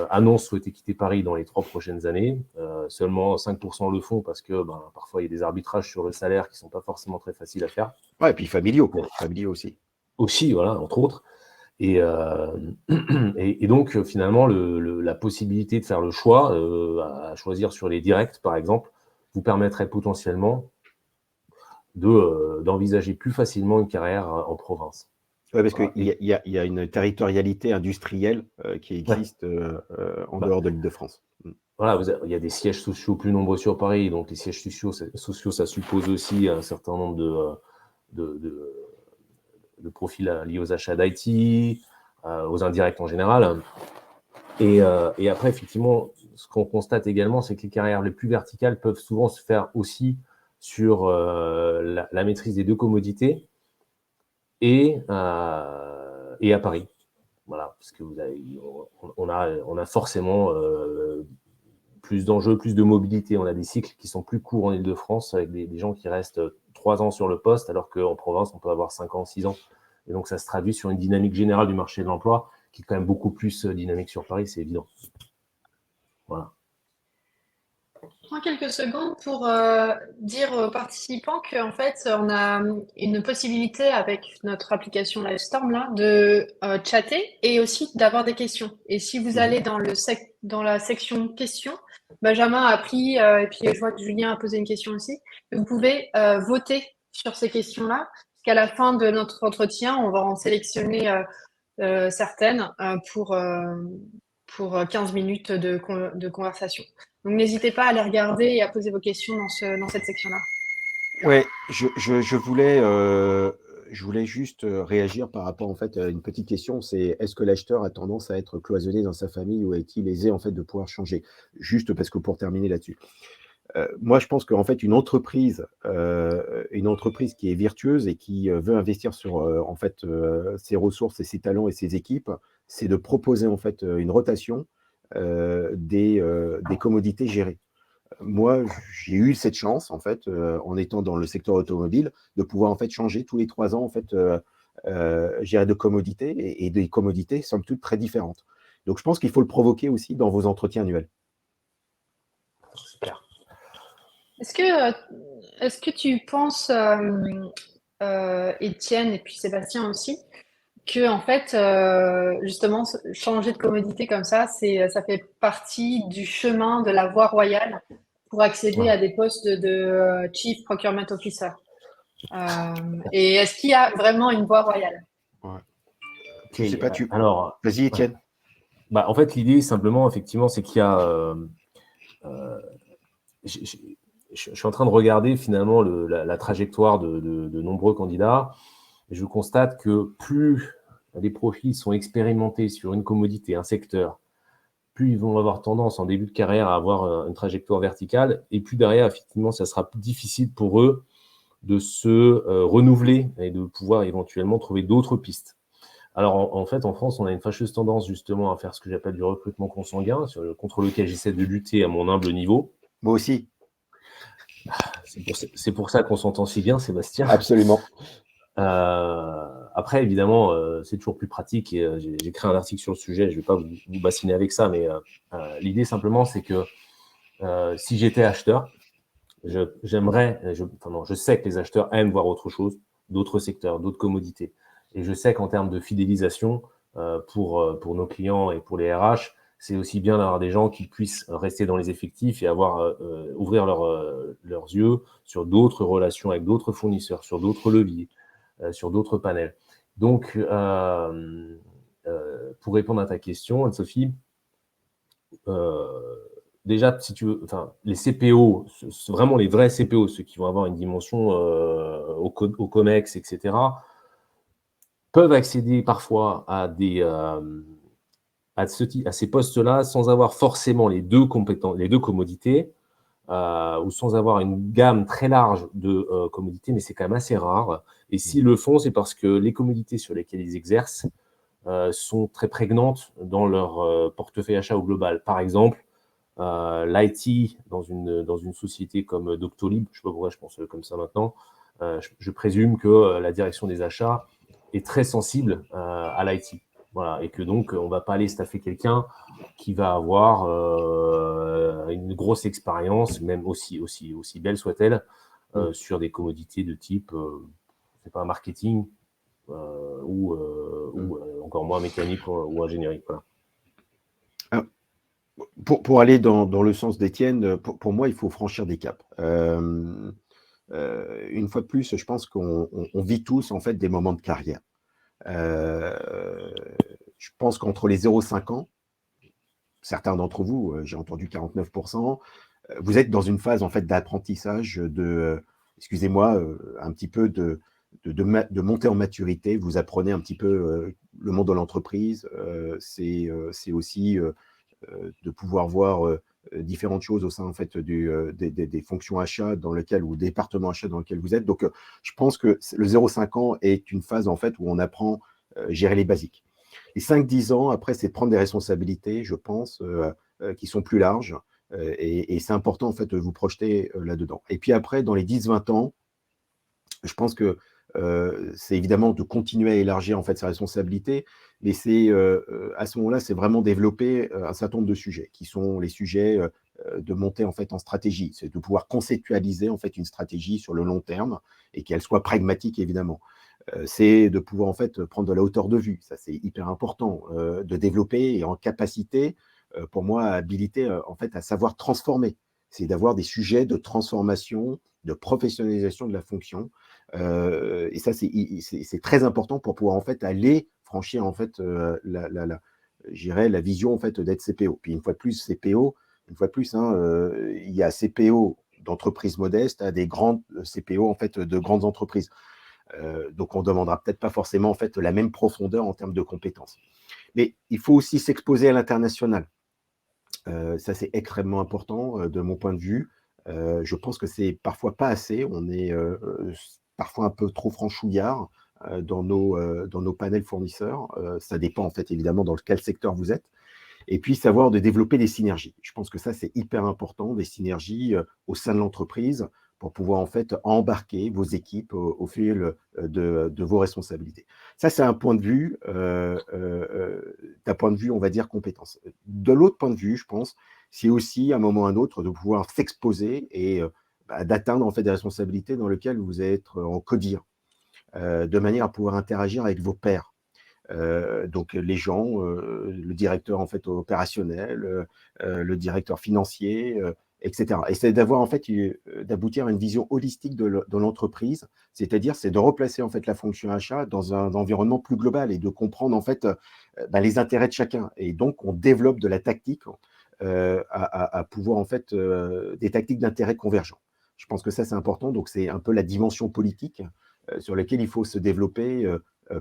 annoncent souhaiter quitter Paris dans les 3 prochaines années. Seulement 5% le font parce que parfois il y a des arbitrages sur le salaire qui ne sont pas forcément très faciles à faire. Ouais, et puis familiaux aussi. Aussi, voilà, entre autres. Et donc, finalement, la possibilité de faire le choix, à choisir sur les directs, par exemple, vous permettrait potentiellement d'envisager plus facilement une carrière en province. Oui, parce qu'il y a une territorialité industrielle qui existe en dehors de l'Île-de-France. Voilà, il y a des sièges sociaux plus nombreux sur Paris, donc les sièges sociaux, ça suppose aussi un certain nombre profils liés aux achats d'IT, aux indirects en général. Et après, effectivement, ce qu'on constate également, c'est que les carrières les plus verticales peuvent souvent se faire aussi sur la maîtrise des deux commodités et à Paris. Voilà, parce que on a forcément plus d'enjeux, plus de mobilité. On a des cycles qui sont plus courts en Île-de-France avec des gens qui restent 3 ans sur le poste, alors qu'en province, on peut avoir 5 ans, 6 ans. Et donc, ça se traduit sur une dynamique générale du marché de l'emploi qui est quand même beaucoup plus dynamique sur Paris, c'est évident. Voilà. Je prends quelques secondes pour dire aux participants qu'en fait, on a une possibilité avec notre application Livestorm là, de chatter et aussi d'avoir des questions. Et si vous allez dans la section questions, Benjamin a pris, et puis je vois que Julien a posé une question aussi, vous pouvez voter sur ces questions-là, parce qu'à la fin de notre entretien, on va en sélectionner certaines pour 15 minutes de conversation. Donc, n'hésitez pas à les regarder et à poser vos questions dans cette section-là. Ouais, je voulais juste réagir par rapport en fait à une petite question, c'est est-ce que l'acheteur a tendance à être cloisonné dans sa famille ou est-il aisé en fait de pouvoir changer? Juste parce que pour terminer là-dessus. Moi, je pense qu'en fait, une entreprise qui est vertueuse et qui veut investir sur en fait ses ressources et ses talents et ses équipes, c'est de proposer en fait une rotation des commodités gérées. Moi, j'ai eu cette chance, en fait, en étant dans le secteur automobile, de pouvoir en fait changer tous les 3 ans, en fait, gérer de commodités et des commodités, somme toute, très différentes. Donc, je pense qu'il faut le provoquer aussi dans vos entretiens annuels. Super. Est-ce que tu penses, Étienne et puis Sébastien aussi, que en fait, justement, changer de commodité comme ça fait partie du chemin de la voie royale pour accéder à des postes de Chief Procurement Officer. Et est-ce qu'il y a vraiment une voie royale? Ouais. Okay. Je sais pas, Alors, vas-y, Étienne. Bah, en fait, l'idée, simplement, effectivement, c'est qu'il y a... je suis en train de regarder, finalement, la trajectoire de nombreux candidats. Et je constate que plus les profils sont expérimentés sur une commodité, un secteur, plus ils vont avoir tendance, en début de carrière, à avoir une trajectoire verticale. Et puis derrière, effectivement, ça sera plus difficile pour eux de se renouveler et de pouvoir éventuellement trouver d'autres pistes. Alors, en fait, en France, on a une fâcheuse tendance justement à faire ce que j'appelle du recrutement consanguin, contre lequel j'essaie de lutter à mon humble niveau. Moi aussi. C'est pour ça qu'on s'entend si bien, Sébastien. Absolument. Après, évidemment, c'est toujours plus pratique et j'ai écrit un article sur le sujet, je ne vais pas vous bassiner avec ça, mais l'idée simplement, c'est que si j'étais acheteur, je sais que les acheteurs aiment voir autre chose, d'autres secteurs, d'autres commodités. Et je sais qu'en termes de fidélisation, pour nos clients et pour les RH, c'est aussi bien d'avoir des gens qui puissent rester dans les effectifs et ouvrir leurs yeux sur d'autres relations avec d'autres fournisseurs, sur d'autres leviers, sur d'autres panels. Donc, pour répondre à ta question, Anne-Sophie, déjà, si tu veux, les CPO, vraiment les vrais CPO, ceux qui vont avoir une dimension au COMEX, etc., peuvent accéder parfois à ces postes-là sans avoir forcément les deux commodités ou sans avoir une gamme très large de commodités, mais c'est quand même assez rare. Et s'ils le font, c'est parce que les commodités sur lesquelles ils exercent sont très prégnantes dans leur portefeuille achat au global. Par exemple, l'IT dans une société comme Doctolib, je ne sais pas pourquoi je pense comme ça maintenant, je présume que la direction des achats est très sensible à l'IT. Voilà, et que donc, on ne va pas aller staffer quelqu'un qui va avoir une grosse expérience, même aussi belle soit-elle, sur des commodités de type, c'est pas marketing ou encore moins mécanique ou ingénierie. Voilà. Pour aller dans le sens d'Étienne, pour moi, il faut franchir des caps. Une fois de plus, je pense qu'on vit tous en fait des moments de carrière. Je pense qu'entre les 0,5 ans, certains d'entre vous, j'ai entendu 49%, vous êtes dans une phase en fait d'apprentissage, excusez-moi, un petit peu de monter en maturité. Vous apprenez un petit peu le monde de l'entreprise. C'est aussi de pouvoir voir différentes choses au sein en fait des fonctions achats dans lequel ou département achat dans lequel vous êtes. Donc, je pense que le 0,5 ans est une phase en fait où on apprend à gérer les basiques. Les 5-10 ans, après, c'est de prendre des responsabilités, je pense, qui sont plus larges. Et c'est important en fait de vous projeter là-dedans. Et puis après, dans les 10-20 ans, je pense que c'est évidemment de continuer à élargir en fait sa responsabilité, mais c'est à ce moment-là, c'est vraiment développer un certain nombre de sujets qui sont les sujets de monter en fait en stratégie, c'est de pouvoir conceptualiser en fait une stratégie sur le long terme et qu'elle soit pragmatique évidemment. C'est de pouvoir en fait prendre de la hauteur de vue, ça c'est hyper important, de développer et en capacité, pour moi, habilité en fait à savoir transformer. C'est d'avoir des sujets de transformation, de professionnalisation de la fonction. Et ça, c'est très important pour pouvoir en fait aller franchir en fait je dirais, la vision en fait d'être CPO. Puis une fois de plus, CPO, une fois de plus, hein, il y a CPO d'entreprises modestes à des grandes CPO en fait de grandes entreprises. Donc on ne demandera peut-être pas forcément en fait la même profondeur en termes de compétences. Mais il faut aussi s'exposer à l'international. Ça, c'est extrêmement important de mon point de vue. Je pense que c'est parfois pas assez. On est parfois un peu trop franchouillard dans nos panels fournisseurs. Ça dépend en fait évidemment dans quel secteur vous êtes. Et puis savoir de développer des synergies. Je pense que ça, c'est hyper important, des synergies au sein de l'entreprise pour pouvoir en fait embarquer vos équipes au fil de vos responsabilités. Ça, c'est un point de vue, d'un point de vue, on va dire, compétence. De l'autre point de vue, je pense, c'est aussi, à un moment ou à un autre, de pouvoir s'exposer et d'atteindre en fait des responsabilités dans lesquelles vous allez être en codir, de manière à pouvoir interagir avec vos pairs. Donc les gens, le directeur en fait opérationnel, le directeur financier, etc. Et c'est d'avoir en fait d'aboutir à une vision holistique de l'entreprise, c'est-à-dire c'est de replacer en fait la fonction achat dans un environnement plus global et de comprendre en fait les intérêts de chacun. Et donc on développe de la tactique à pouvoir en fait des tactiques d'intérêt convergents. Je pense que ça c'est important. Donc c'est un peu la dimension politique sur laquelle il faut se développer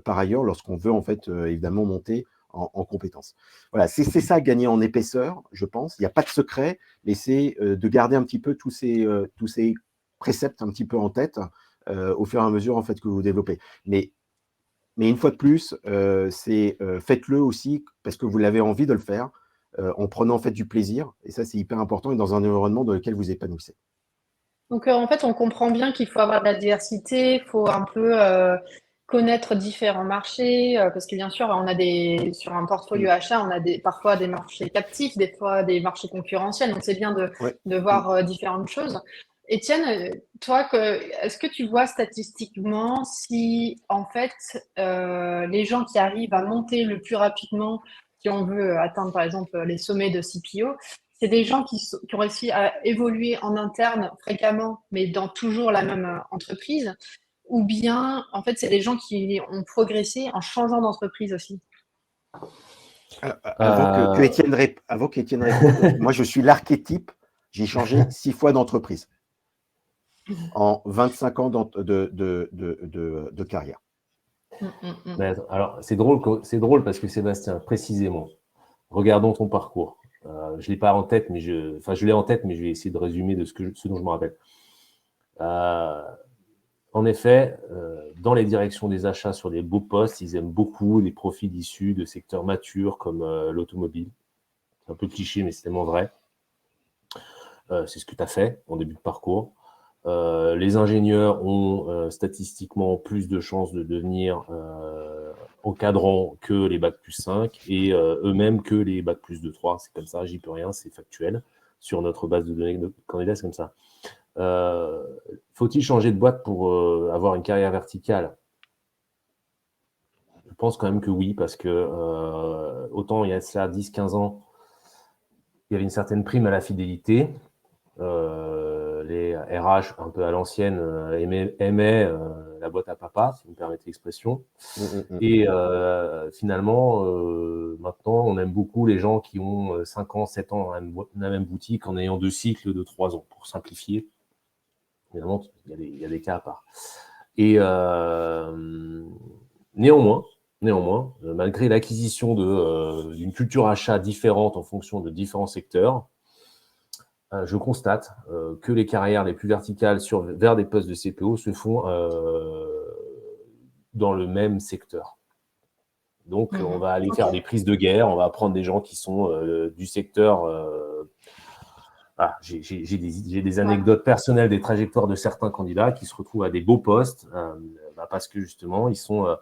par ailleurs lorsqu'on veut en fait évidemment monter en compétences. Voilà, c'est ça gagner en épaisseur, je pense. Il n'y a pas de secret, mais c'est de garder un petit peu tous ces préceptes un petit peu en tête au fur et à mesure en fait que vous développez. Mais une fois de plus, faites-le aussi parce que vous l'avez envie de le faire, en prenant en fait du plaisir. Et ça, c'est hyper important et dans un environnement dans lequel vous épanouissez. Donc, en fait, on comprend bien qu'il faut avoir de la diversité, il faut un peu connaître différents marchés, parce que bien sûr, sur un portfolio achat, on a parfois des marchés captifs, des fois des marchés concurrentiels. Donc, c'est bien Ouais. de voir différentes choses. Étienne, toi, est-ce que tu vois statistiquement si, en fait, les gens qui arrivent à monter le plus rapidement, si on veut atteindre, par exemple, les sommets de CPO, c'est des gens qui ont réussi à évoluer en interne fréquemment, mais dans toujours la même entreprise, ou bien, en fait, c'est des gens qui ont progressé en changeant d'entreprise aussi. Avant qu'Étienne réponde, moi je suis l'archétype, j'ai changé 6 fois d'entreprise en 25 ans de carrière. Mais alors, c'est drôle parce que Sébastien, précisément, regardons ton parcours. Je l'ai pas en tête, mais je l'ai en tête, mais je vais essayer de résumer ce dont je me rappelle. En effet, dans les directions des achats sur des beaux postes, ils aiment beaucoup les profils issus de secteurs matures comme l'automobile. C'est un peu cliché, mais c'est tellement vrai. C'est ce que tu as fait en début de parcours. Les ingénieurs ont statistiquement plus de chances de devenir encadrants que les bac plus 5 et eux-mêmes que les bac plus 2-3. C'est comme ça, j'y peux rien, c'est factuel. Sur notre base de données de candidats, c'est comme ça. Faut-il changer de boîte pour avoir une carrière verticale? Je pense quand même que oui, parce que autant il y a cela 10-15 ans, il y avait une certaine prime à la fidélité. Les RH un peu à l'ancienne aimaient la boîte à papa, si vous me permettez l'expression. Et finalement, maintenant, on aime beaucoup les gens qui ont 5 ans, 7 ans dans la même boutique en ayant 2 cycles de 3 ans, pour simplifier. Évidemment, il y a des cas à part. Et néanmoins, malgré l'acquisition d'une culture achat différente en fonction de différents secteurs, je constate que les carrières les plus verticales vers des postes de CPO se font dans le même secteur. Donc, on va aller faire des prises de guerre, on va prendre des gens qui sont du secteur. J'ai des anecdotes personnelles, des trajectoires de certains candidats qui se retrouvent à des beaux postes parce que justement, ils sont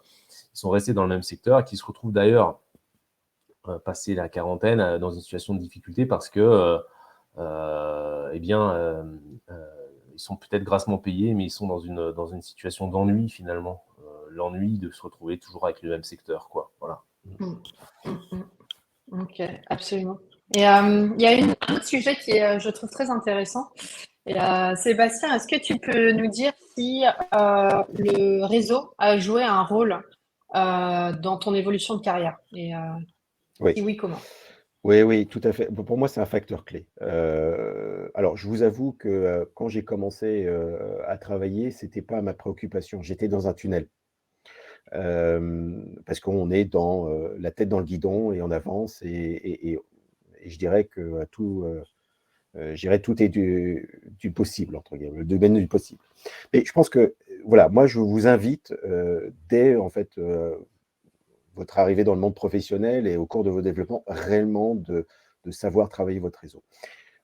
restés dans le même secteur et qui se retrouvent d'ailleurs, passé la quarantaine, dans une situation de difficulté parce que ils sont peut-être grassement payés, mais ils sont dans une situation d'ennui finalement. L'ennui de se retrouver toujours avec le même secteur, quoi. Voilà. Ok, absolument. Et il y a un autre sujet qui est, je trouve, très intéressant. Et, Sébastien, est-ce que tu peux nous dire si le réseau a joué un rôle dans ton évolution de carrière? Et Oui. si oui, comment? Oui, tout à fait. Pour moi, c'est un facteur clé. Alors, je vous avoue que quand j'ai commencé à travailler, c'était pas ma préoccupation. J'étais dans un tunnel. Parce qu'on est dans la tête dans le guidon et on avance et je dirais que je dirais tout est du possible, entre guillemets, le domaine du possible. Mais je pense que, voilà, moi, je vous invite, dès, en fait, votre arrivée dans le monde professionnel et au cours de vos développements, réellement de savoir travailler votre réseau.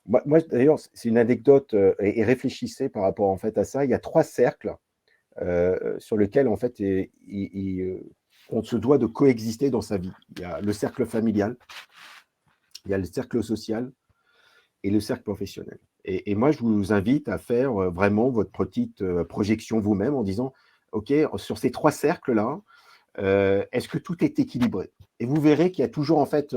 Moi d'ailleurs, c'est une anecdote, et réfléchissez par rapport, en fait, à ça. Il y a 3 cercles, sur lesquels, en fait, on se doit de coexister dans sa vie. Il y a le cercle familial, il y a le cercle social et le cercle professionnel. Et moi, je vous invite à faire vraiment votre petite projection vous-même en disant, OK, sur ces 3 cercles-là, est-ce que tout est équilibré? Et vous verrez qu'il y a toujours, en fait,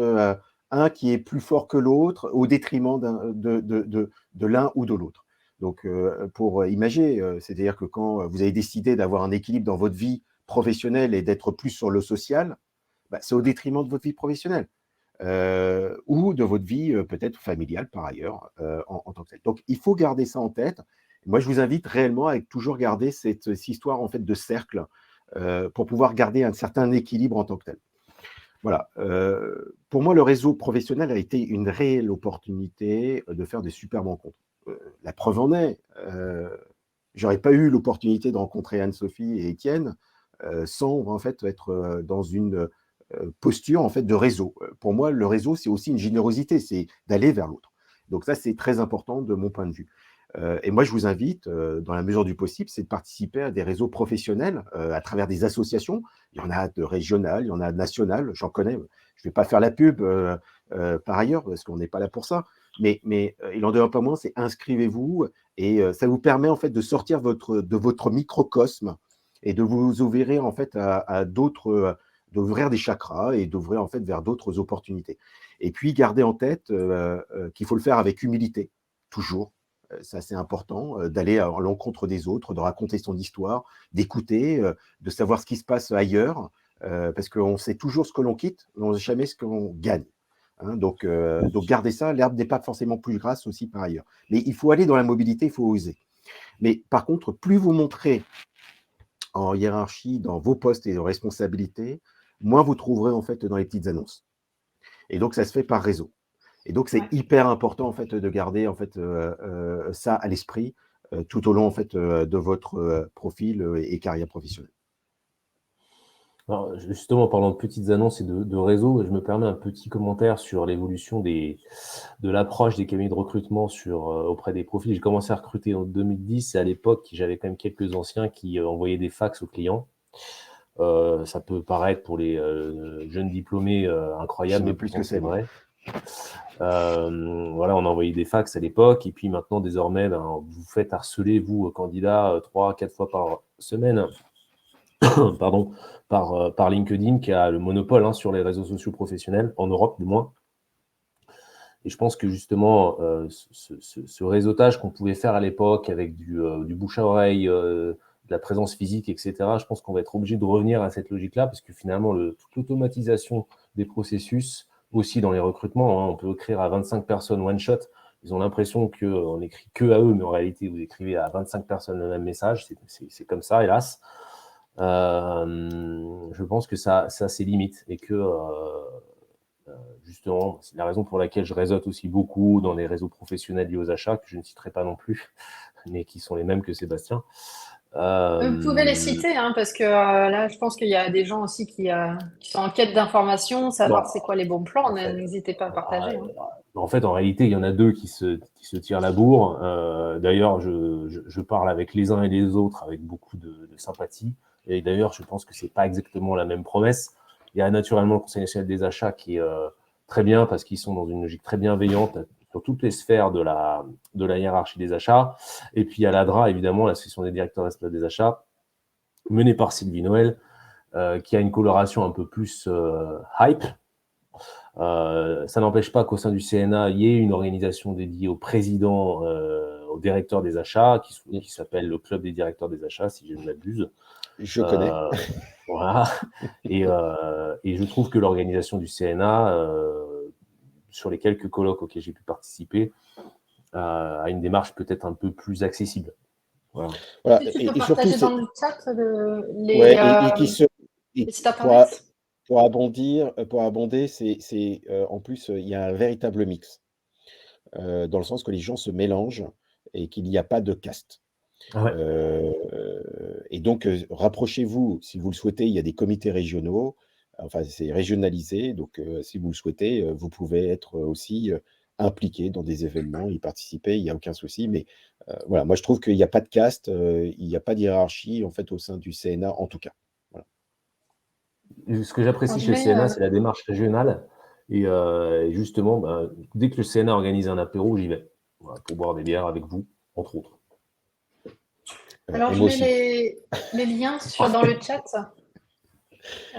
un qui est plus fort que l'autre au détriment de l'un ou de l'autre. Donc, pour imager, c'est-à-dire que quand vous avez décidé d'avoir un équilibre dans votre vie professionnelle et d'être plus sur le social, c'est au détriment de votre vie professionnelle. Ou de votre vie peut-être familiale par ailleurs en tant que telle. Donc il faut garder ça en tête. Moi je vous invite réellement à toujours garder cette histoire en fait de cercle pour pouvoir garder un certain équilibre en tant que tel. Voilà. Pour moi le réseau professionnel a été une réelle opportunité de faire des super rencontres. La preuve en est, j'aurais pas eu l'opportunité de rencontrer Anne-Sophie et Étienne sans en fait être dans une posture en fait de réseau. Pour moi, le réseau, c'est aussi une générosité, c'est d'aller vers l'autre. Donc ça, c'est très important de mon point de vue. Et moi, je vous invite, dans la mesure du possible, c'est de participer à des réseaux professionnels à travers des associations. Il y en a de régionales, il y en a de nationales, j'en connais. Je ne vais pas faire la pub par ailleurs, parce qu'on n'est pas là pour ça. Mais il en demeure pas moins, c'est inscrivez-vous et ça vous permet en fait de sortir de votre microcosme et de vous ouvrir en fait à d'autres d'ouvrir des chakras et d'ouvrir en fait vers d'autres opportunités. Et puis, gardez en tête qu'il faut le faire avec humilité, toujours. Ça, c'est important, d'aller à l'encontre des autres, de raconter son histoire, d'écouter, de savoir ce qui se passe ailleurs, parce qu'on sait toujours ce que l'on quitte, mais on ne sait jamais ce qu'on gagne. Hein, donc, gardez ça. L'herbe n'est pas forcément plus grasse aussi par ailleurs. Mais il faut aller dans la mobilité, il faut oser. Mais par contre, plus vous montrez en hiérarchie dans vos postes et de responsabilités, moins vous trouverez en fait dans les petites annonces. Et donc, ça se fait par réseau. Et donc, c'est hyper important en fait de garder en fait ça à l'esprit tout au long en fait de votre profil et carrière professionnelle. Alors, justement, en parlant de petites annonces et de réseau, je me permets un petit commentaire sur l'évolution de l'approche des cabinets de recrutement auprès des profils. J'ai commencé à recruter en 2010 et à l'époque, j'avais quand même quelques anciens qui envoyaient des fax aux clients. Ça peut paraître pour les jeunes diplômés incroyable, mais plus que c'est vrai. Voilà, on a envoyé des fax à l'époque et puis maintenant, désormais, vous faites harceler, vous, candidats, 3-4 fois par semaine. Pardon, par LinkedIn qui a le monopole sur les réseaux sociaux professionnels, en Europe du moins. Et je pense que justement, ce réseautage qu'on pouvait faire à l'époque avec du bouche à oreille, de la présence physique, etc., je pense qu'on va être obligé de revenir à cette logique-là parce que finalement, toute l'automatisation des processus, aussi dans les recrutements, on peut écrire à 25 personnes one-shot Ils ont l'impression qu'on écrit que à eux, mais en réalité, vous écrivez à 25 personnes le même message. C'est comme ça, hélas. Je pense que ça a ses limites et que justement, c'est la raison pour laquelle je réseaute aussi beaucoup dans les réseaux professionnels liés aux achats, que je ne citerai pas non plus, mais qui sont les mêmes que Sébastien. Vous pouvez les citer, hein, parce que là, je pense qu'il y a des gens aussi qui sont en quête d'informations, savoir Bon, c'est quoi les bons plans. en fait, N'hésitez pas à partager. Hein. en fait, en réalité, il y en a deux qui se tirent la bourre. D'ailleurs, je parle avec les uns et les autres avec beaucoup de sympathie. Et d'ailleurs, je pense que c'est pas exactement la même promesse. Il y a naturellement le Conseil national des achats qui est très bien parce qu'ils sont dans une logique très bienveillante sur toutes les sphères de la hiérarchie des achats. Et puis, il y a l'ADRA, évidemment, l'association des directeurs responsables des achats, menée par Sylvie Noël, qui a une coloration un peu plus hype. Ça n'empêche pas qu'au sein du CNA, il y ait une organisation dédiée au président, au directeur des achats, qui s'appelle le Club des directeurs des achats, si je ne m'abuse. Je connais. Voilà. Et je trouve que l'organisation du CNA, sur les quelques colloques auxquels j'ai pu participer, a une démarche peut-être un peu plus accessible. Voilà. Tu peux partager surtout, dans le chat les sites internet. Pour abonder, c'est en plus, il y a un véritable mix, dans le sens que les gens se mélangent et qu'il n'y a pas de caste. Ah ouais. Et donc, rapprochez-vous, si vous le souhaitez, il y a des comités régionaux, enfin, c'est régionalisé, donc si vous le souhaitez, vous pouvez être aussi impliqué dans des événements, y participer, il n'y a aucun souci. Mais voilà, moi je trouve qu'il n'y a pas de caste, il n'y a pas de hiérarchie, en fait, au sein du CNA, en tout cas. Voilà. Ce que j'apprécie chez le CNA, c'est la démarche régionale. Et justement, dès que le CNA organise un apéro, j'y vais. Voilà, pour boire des bières avec vous, entre autres. Alors, je mets les liens dans le chat.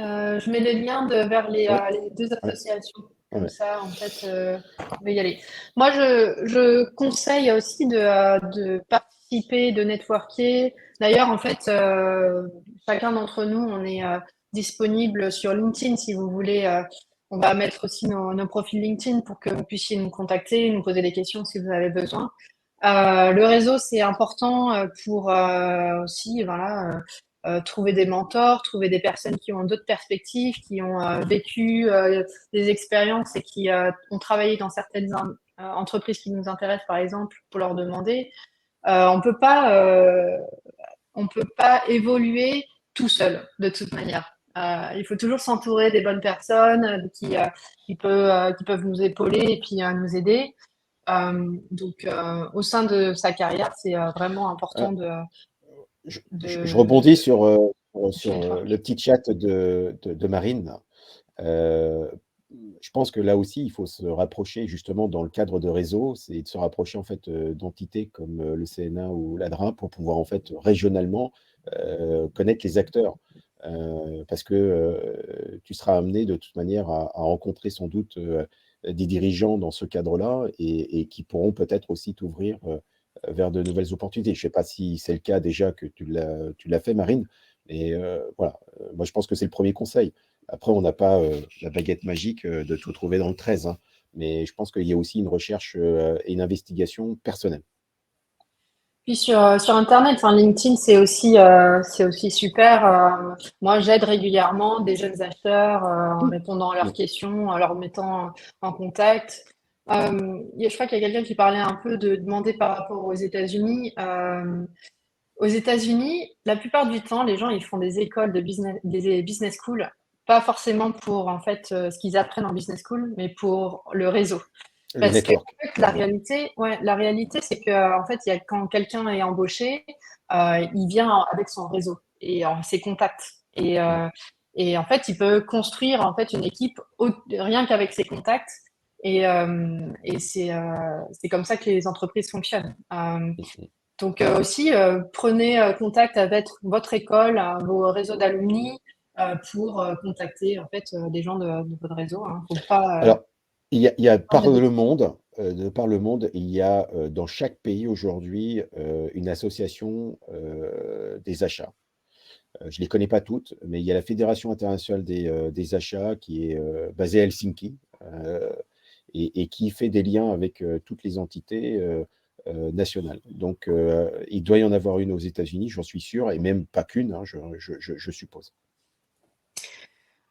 Je mets les liens vers les deux associations. Comme ça, en fait, on va y aller. Moi, je conseille aussi de participer, de networker. D'ailleurs, en fait, chacun d'entre nous, on est disponible sur LinkedIn si vous voulez. On va mettre aussi nos profils LinkedIn pour que vous puissiez nous contacter, nous poser des questions si vous avez besoin. Le réseau, c'est important pour aussi, voilà, trouver des mentors, trouver des personnes qui ont d'autres perspectives, qui ont vécu des expériences et qui ont travaillé dans certaines entreprises qui nous intéressent, par exemple, pour leur demander. On peut pas évoluer tout seul, de toute manière. Il faut toujours s'entourer des bonnes personnes qui peuvent nous épauler et puis nous aider. Donc, au sein de sa carrière, c'est vraiment important Je rebondis sur le petit chat de Marine. Je pense que là aussi, il faut se rapprocher justement dans le cadre de réseaux, c'est de se rapprocher en fait d'entités comme le CNA ou l'ADRA pour pouvoir en fait régionalement connaître les acteurs. Parce que tu seras amené de toute manière à rencontrer sans doute des dirigeants dans ce cadre-là et qui pourront peut-être aussi t'ouvrir vers de nouvelles opportunités. Je ne sais pas si c'est le cas déjà que tu l'as fait, Marine, mais voilà, moi je pense que c'est le premier conseil. Après, on n'a pas la baguette magique de tout trouver dans le 13, hein, mais je pense qu'il y a aussi une recherche et une investigation personnelle. Puis sur Internet, enfin, LinkedIn, c'est aussi super. Moi, j'aide régulièrement des jeunes acheteurs en répondant à leurs questions, en leur mettant en contact. Je crois qu'il y a quelqu'un qui parlait un peu de demander par rapport aux États-Unis. Aux États-Unis, la plupart du temps, les gens ils font des écoles de business, des business schools, pas forcément pour en fait ce qu'ils apprennent en business school, mais pour le réseau. Le Parce que network. en fait, la réalité, c'est que en fait, quand quelqu'un est embauché, il vient avec son réseau et ses contacts. Et en fait, il peut construire en fait une équipe rien qu'avec ses contacts. Et c'est comme ça que les entreprises fonctionnent. Donc aussi, prenez contact avec votre école, vos réseaux d'alumni, pour contacter en fait des gens de votre réseau. Hein. Faut pas. Alors, il y a par le monde, il y a dans chaque pays aujourd'hui une association des achats. Je ne les connais pas toutes, mais il y a la Fédération internationale des achats qui est basée à Helsinki. et qui fait des liens avec toutes les entités nationales. Donc, il doit y en avoir une aux États-Unis, j'en suis sûr, et même pas qu'une, hein, je suppose.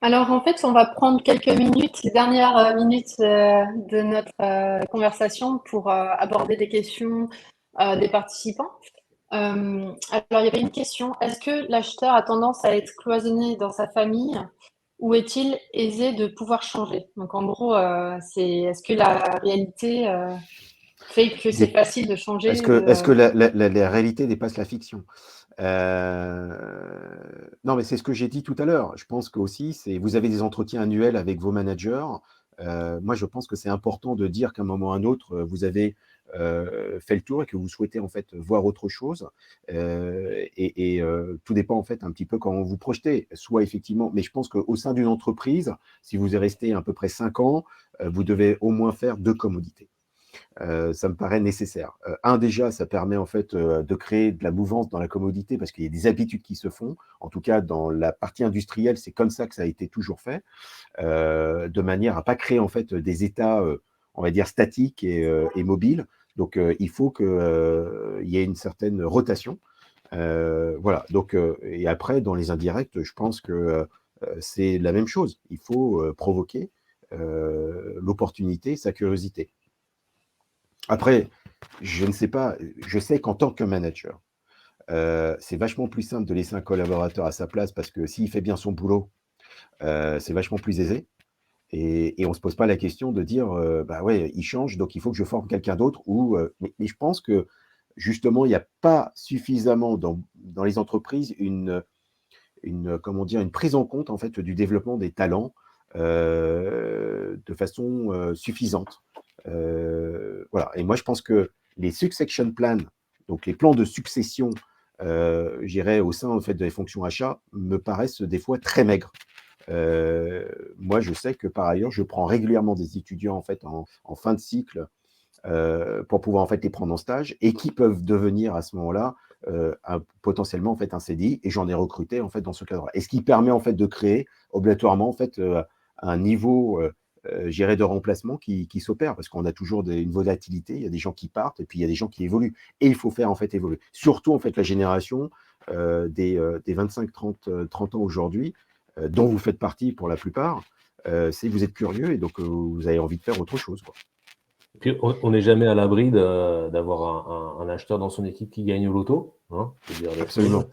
Alors en fait, on va prendre quelques minutes, les dernières minutes de notre conversation pour aborder des questions des participants. Alors il y avait une question, est-ce que l'acheteur a tendance à être cloisonné dans sa famille ou est-il aisé de pouvoir changer? Donc en gros, est-ce que la réalité fait que c'est Des- facile de changer Est-ce que la réalité dépasse la fiction? Non, mais c'est ce que j'ai dit tout à l'heure. Je pense que aussi, vous avez des entretiens annuels avec vos managers. Moi, je pense que c'est important de dire qu'à un moment ou à un autre, vous avez fait le tour et que vous souhaitez en fait voir autre chose. Tout dépend en fait un petit peu comment vous projetez. Soit effectivement, mais je pense qu'au sein d'une entreprise, si vous êtes resté à peu près 5 ans, vous devez au moins faire 2 commodités. Ça me paraît nécessaire. Déjà, ça permet en fait de créer de la mouvance dans la commodité parce qu'il y a des habitudes qui se font. En tout cas, dans la partie industrielle, c'est comme ça que ça a été toujours fait, de manière à pas créer en fait des états, on va dire statiques et mobiles. Donc, il faut qu'il y ait une certaine rotation. Voilà. Donc, et après, dans les indirects, je pense que c'est la même chose. Il faut provoquer l'opportunité, sa curiosité. Après, je ne sais pas, je sais qu'en tant que manager, c'est vachement plus simple de laisser un collaborateur à sa place parce que s'il fait bien son boulot, c'est vachement plus aisé. Et on ne se pose pas la question de dire, bah ouais, il change, donc il faut que je forme quelqu'un d'autre. Mais je pense que justement, il n'y a pas suffisamment dans les entreprises comment dire, une prise en compte en fait du développement des talents de façon suffisante. Voilà. Et moi, je pense que les succession plans, donc les plans de succession, j'irais au sein en fait des fonctions achats, me paraissent des fois très maigres. Moi, je sais que par ailleurs, je prends régulièrement des étudiants en fait en fin de cycle pour pouvoir en fait les prendre en stage et qui peuvent devenir à ce moment-là potentiellement en fait un CDI, et j'en ai recruté en fait dans ce cadre-là. Et ce qui permet en fait de créer obligatoirement en fait un niveau de remplacement qui s'opère, parce qu'on a toujours une volatilité, il y a des gens qui partent et puis il y a des gens qui évoluent, et il faut faire en fait évoluer. Surtout en fait la génération des 25-30 ans aujourd'hui, dont vous faites partie pour la plupart, c'est vous êtes curieux et donc vous avez envie de faire autre chose, quoi. Puis on n'est jamais à l'abri d'avoir un acheteur dans son équipe qui gagne au loto, hein, je veux dire les Absolument. choses.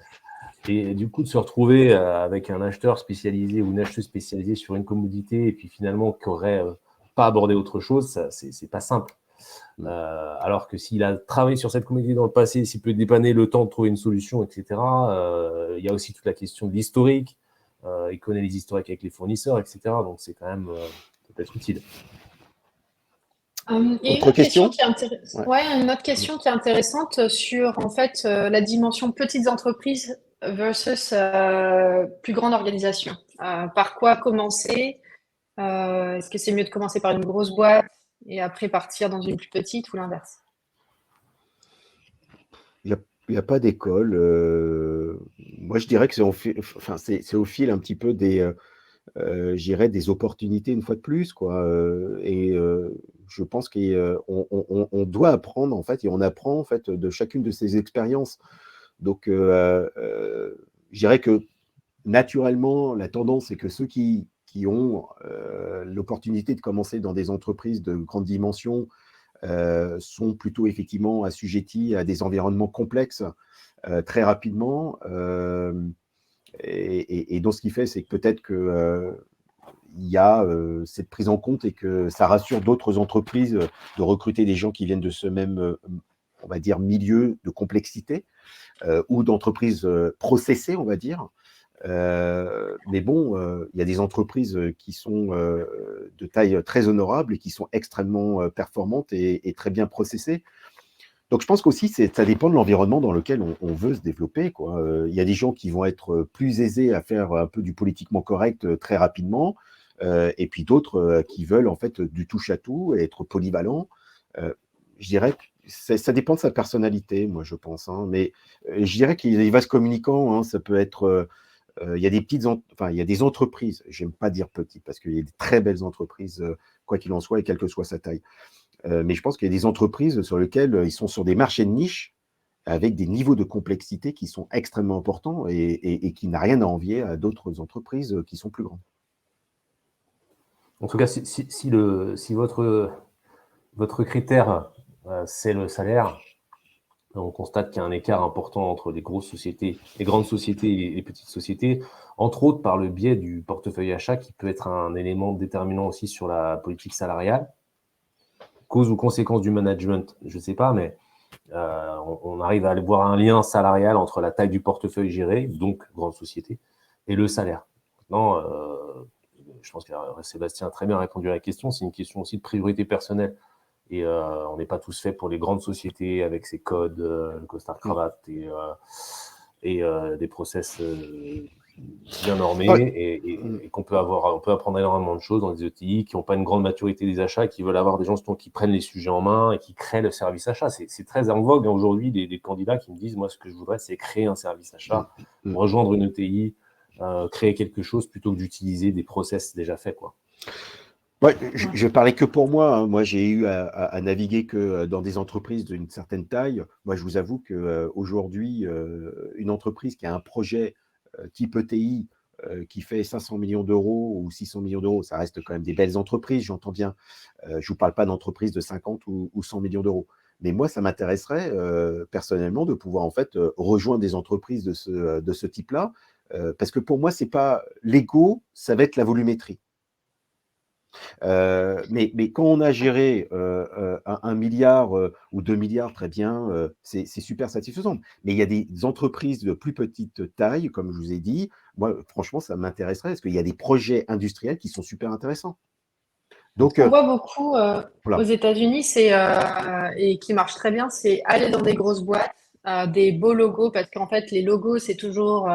Et du coup, de se retrouver avec un acheteur spécialisé ou une acheteuse spécialisée sur une commodité et puis finalement qui n'aurait pas abordé autre chose, ça, c'est pas simple. Alors que s'il a travaillé sur cette commodité dans le passé, s'il peut dépanner le temps de trouver une solution, etc., il y a aussi toute la question de l'historique. Il connaît les historiques avec les fournisseurs, etc. Donc c'est quand même peut-être utile. Et Autre question qui est une autre question qui est intéressante sur en fait la dimension petites entreprises versus plus grande organisation. Par quoi commencer? Est-ce que c'est mieux de commencer par une grosse boîte et après partir dans une plus petite ou l'inverse? Il n'y a pas d'école. Moi, je dirais que c'est au fil un petit peu des opportunités une fois de plus, quoi. Je pense qu'on doit apprendre, en fait, et on apprend, en fait, de chacune de ces expériences. Donc, je dirais que naturellement, la tendance, c'est que ceux qui ont l'opportunité de commencer dans des entreprises de grande dimension sont plutôt effectivement assujettis à des environnements complexes très rapidement. Donc, ce qui fait, c'est que peut-être que il y a cette prise en compte et que ça rassure d'autres entreprises de recruter des gens qui viennent de ce même, on va dire, milieu de complexité ou d'entreprises processées, on va dire. Mais bon, il y a des entreprises qui sont de taille très honorable et qui sont extrêmement performantes et très bien processées. Donc, je pense qu'aussi, ça dépend de l'environnement dans lequel on veut se développer, quoi. Il y a des gens qui vont être plus aisés à faire un peu du politiquement correct très rapidement, et puis d'autres qui veulent en fait du touche-à-tout et être polyvalents. Je dirais que ça dépend de sa personnalité, moi, je pense, hein. Mais je dirais qu'il y a des vases communicants, hein, ça peut être il y a des il y a des entreprises, j'aime pas dire petites, parce qu'il y a des très belles entreprises quoi qu'il en soit, et quelle que soit sa taille. Mais je pense qu'il y a des entreprises sur lesquelles ils sont sur des marchés de niche avec des niveaux de complexité qui sont extrêmement importants et qui n'a rien à envier à d'autres entreprises qui sont plus grandes. En tout cas, si votre critère, c'est le salaire, on constate qu'il y a un écart important entre les grosses sociétés, les grandes sociétés et les petites sociétés, entre autres par le biais du portefeuille achat qui peut être un élément déterminant aussi sur la politique salariale. Cause ou conséquence du management, je ne sais pas, mais on arrive à voir un lien salarial entre la taille du portefeuille géré, donc grande société, et le salaire. Maintenant, je pense que Sébastien a très bien répondu à la question. C'est une question aussi de priorité personnelle. Et on n'est pas tous faits pour les grandes sociétés avec ses codes, le costard cravate et des process bien normés et qu'on peut avoir. On peut apprendre énormément de choses dans les ETI qui n'ont pas une grande maturité des achats, qui veulent avoir des gens qui prennent les sujets en main et qui créent le service achat. C'est très en vogue aujourd'hui des candidats qui me disent, moi, ce que je voudrais, c'est créer un service achat, rejoindre une ETI, créer quelque chose plutôt que d'utiliser des process déjà faits, quoi. Ouais, je parlais que pour moi. Hein. Moi, j'ai eu à naviguer que dans des entreprises d'une certaine taille. Moi, je vous avoue qu'aujourd'hui, une entreprise qui a un projet type ETI qui fait 500 millions d'euros ou 600 millions d'euros, ça reste quand même des belles entreprises, j'entends bien. Je ne vous parle pas d'entreprises de 50 ou 100 millions d'euros. Mais moi, ça m'intéresserait personnellement de pouvoir en fait rejoindre des entreprises de ce type-là. Parce que pour moi, c'est pas l'ego, ça va être la volumétrie. Mais quand on a géré 1 milliard ou 2 milliards, très bien, c'est super satisfaisant. Mais il y a des entreprises de plus petite taille, comme je vous ai dit. Moi, franchement, ça m'intéresserait parce qu'il y a des projets industriels qui sont super intéressants. Donc, On voit beaucoup voilà. aux États-Unis, et qui marche très bien, c'est aller dans des grosses boîtes, des beaux logos, parce qu'en fait, les logos, c'est toujours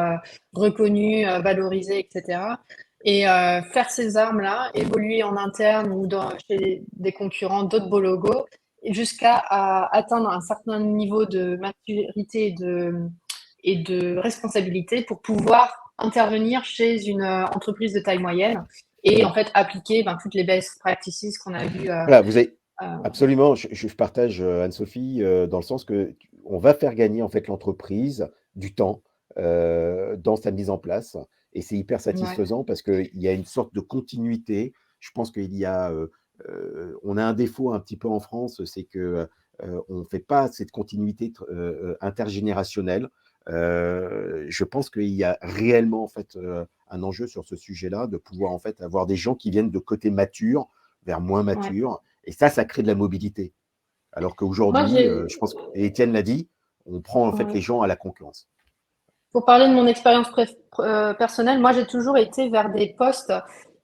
reconnu, valorisé, etc. Et faire ces armes-là, évoluer en interne ou chez des concurrents, d'autres beaux logos, jusqu'à atteindre un certain niveau de maturité et de responsabilité pour pouvoir intervenir chez une entreprise de taille moyenne et en fait appliquer toutes les best practices qu'on a vues. Voilà, vous avez absolument, je partage Anne-Sophie dans le sens que on va faire gagner en fait l'entreprise du temps dans sa mise en place et c'est hyper satisfaisant parce qu'il y a une sorte de continuité. Je pense qu'il y a, on a un défaut un petit peu en France, c'est que on ne fait pas cette continuité intergénérationnelle. Je pense qu'il y a réellement en fait un enjeu sur ce sujet-là de pouvoir en fait avoir des gens qui viennent de côté mature vers moins mature. Et ça crée de la mobilité. Alors qu'aujourd'hui, je pense, et Étienne l'a dit, on prend en fait les gens à la concurrence. Pour parler de mon expérience personnelle, moi j'ai toujours été vers des postes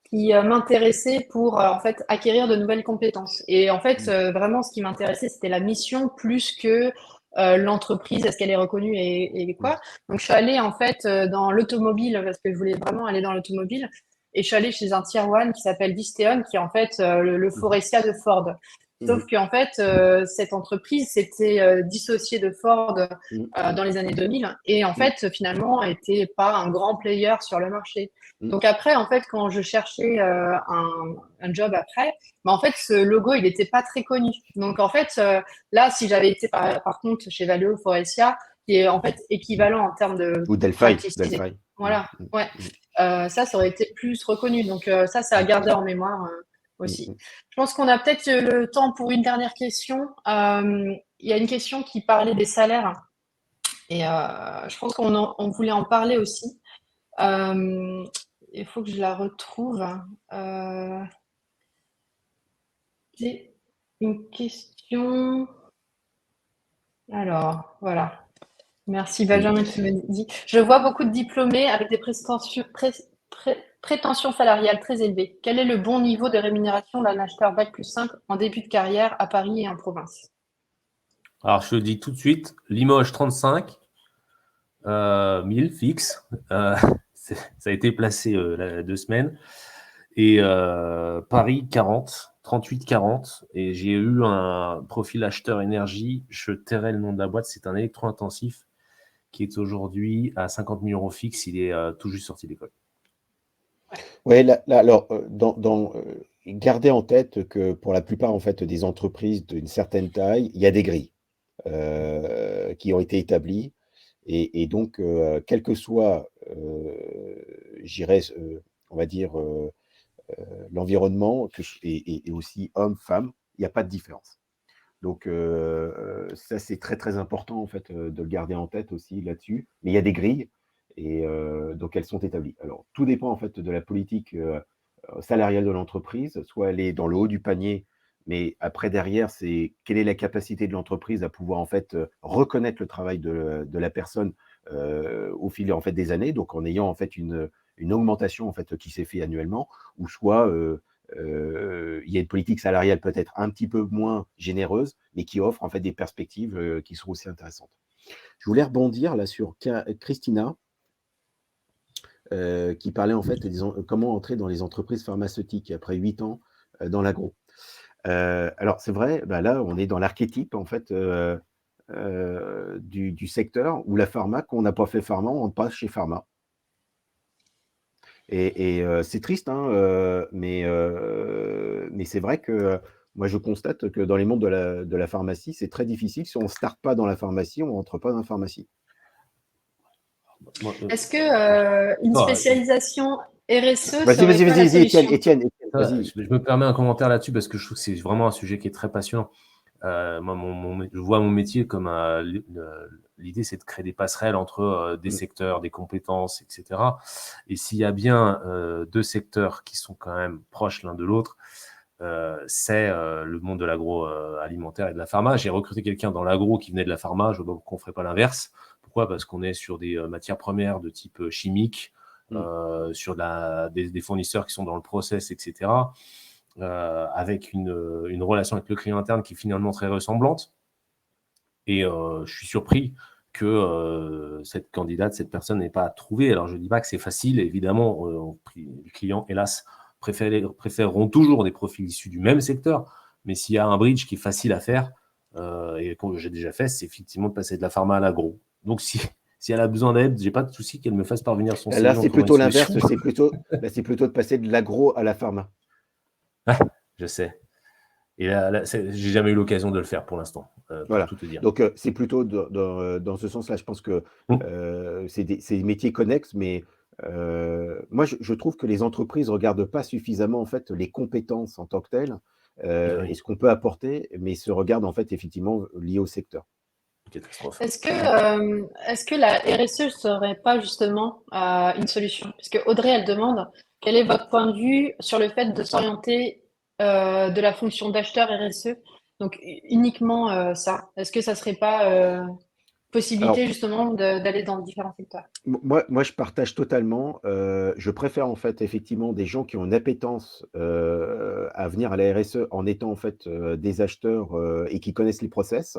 qui m'intéressaient pour en fait acquérir de nouvelles compétences. Et en fait, vraiment, ce qui m'intéressait, c'était la mission plus que l'entreprise, est-ce qu'elle est reconnue et quoi. Donc je suis allée en fait dans l'automobile parce que je voulais vraiment aller dans l'automobile. Et je suis allée chez un tier one qui s'appelle Visteon, qui est en fait le Faurecia de Ford. Sauf qu'en fait, cette entreprise s'était dissociée de Ford dans les années 2000 et en fait, finalement, n'était pas un grand player sur le marché. Donc après, en fait, quand je cherchais un job après, en fait, ce logo, il n'était pas très connu. Donc en fait, là, si j'avais été par contre chez Valeo Faurecia, qui est en fait équivalent en termes de ou Delphi. Voilà, ouais. Ça aurait été plus reconnu. Donc ça à garder en mémoire aussi. Je pense qu'on a peut-être le temps pour une dernière question. Il y a une question qui parlait des salaires et je pense qu'on voulait en parler aussi. Il faut que je la retrouve. J'ai une question. Alors, voilà. Merci Benjamin qui me dit. Je vois beaucoup de diplômés avec des prétentions salariales très élevées. Quel est le bon niveau de rémunération d'un acheteur Bac+5 en début de carrière à Paris et en province? Alors, je te le dis tout de suite, Limoges 35 000 fixe. Ça a été placé il y a 2 semaines. Et Paris 38-40. Et j'ai eu un profil acheteur énergie. Je tairai le nom de la boîte. C'est un électro-intensif qui est aujourd'hui à 50 000 euros fixe. Il est tout juste sorti d'école. Oui, alors, gardez en tête que pour la plupart en fait des entreprises d'une certaine taille, il y a des grilles qui ont été établies et donc quel que soit, je dirais, on va dire, l'environnement et aussi homme, femme, il n'y a pas de différence. Donc ça, c'est très, très important en fait, de le garder en tête aussi là-dessus. Mais il y a des grilles et donc elles sont établies. Alors tout dépend en fait de la politique, salariale de l'entreprise. Soit elle est dans le haut du panier, mais après derrière, c'est quelle est la capacité de l'entreprise à pouvoir en fait, reconnaître le travail de la personne, au fil en fait des années, donc en ayant en fait une augmentation en fait qui s'est fait annuellement ou soit, il y a une politique salariale peut-être un petit peu moins généreuse, mais qui offre en fait des perspectives, qui sont aussi intéressantes. Je voulais rebondir là sur Christina, qui parlait en fait comment entrer dans les entreprises pharmaceutiques après 8 ans, dans l'agro. Alors c'est vrai, bah, là on est dans l'archétype en fait, du secteur où la pharma, quand on n'a pas fait pharma, on rentre pas chez pharma. Et c'est triste, hein, mais c'est vrai que moi, je constate que dans les mondes de la pharmacie, c'est très difficile. Si on ne starte pas dans la pharmacie, on ne rentre pas dans la pharmacie. Moi, Est-ce que une non, spécialisation RSE Vas-y, serait vas-y, pas la vas-y, solution? Étienne, je vas-y. me permets un commentaire là-dessus parce que je trouve que c'est vraiment un sujet qui est très passionnant. Moi, je vois mon métier comme l'idée, c'est de créer des passerelles entre des secteurs, des compétences, etc. Et s'il y a bien deux secteurs qui sont quand même proches l'un de l'autre, c'est le monde de l'agroalimentaire et de la pharma. J'ai recruté quelqu'un dans l'agro qui venait de la pharma. Je vois pas pourquoi on ferait pas l'inverse. Pourquoi? Parce qu'on est sur des matières premières de type chimique, sur des fournisseurs qui sont dans le process, etc. Avec une relation avec le client interne qui est finalement très ressemblante. Et je suis surpris que cette candidate, cette personne n'ait pas trouvé. Alors, je ne dis pas que c'est facile. Évidemment, les clients, hélas, préféreront toujours des profils issus du même secteur. Mais s'il y a un bridge qui est facile à faire, et que j'ai déjà fait, c'est effectivement de passer de la pharma à l'agro. Donc, si elle a besoin d'aide, j'ai pas de souci qu'elle me fasse parvenir son CV. Là, On c'est trouvera une plutôt solution. l'inverse. C'est plutôt de passer de l'agro à la pharma. Je sais. Et là j'ai jamais eu l'occasion de le faire pour l'instant, pour Voilà. tout te dire. Donc, c'est plutôt dans ce sens-là. Je pense que c'est des métiers connexes, mais moi, je trouve que les entreprises ne regardent pas suffisamment en fait les compétences en tant que telles Oui, et ce qu'on peut apporter, mais se regardent en fait effectivement liés au secteur. catastrophe. Est-ce que la RSE serait pas justement une solution? Parce que Audrey, elle demande quel est votre point de vue sur le fait de s'orienter de la fonction d'acheteur RSE, donc uniquement ça. Est-ce que ça serait pas Alors, possibilité justement d'aller dans différents secteurs? moi, je partage totalement. Je préfère en fait effectivement des gens qui ont une appétence à venir à la RSE en étant en fait des acheteurs et qui connaissent les process.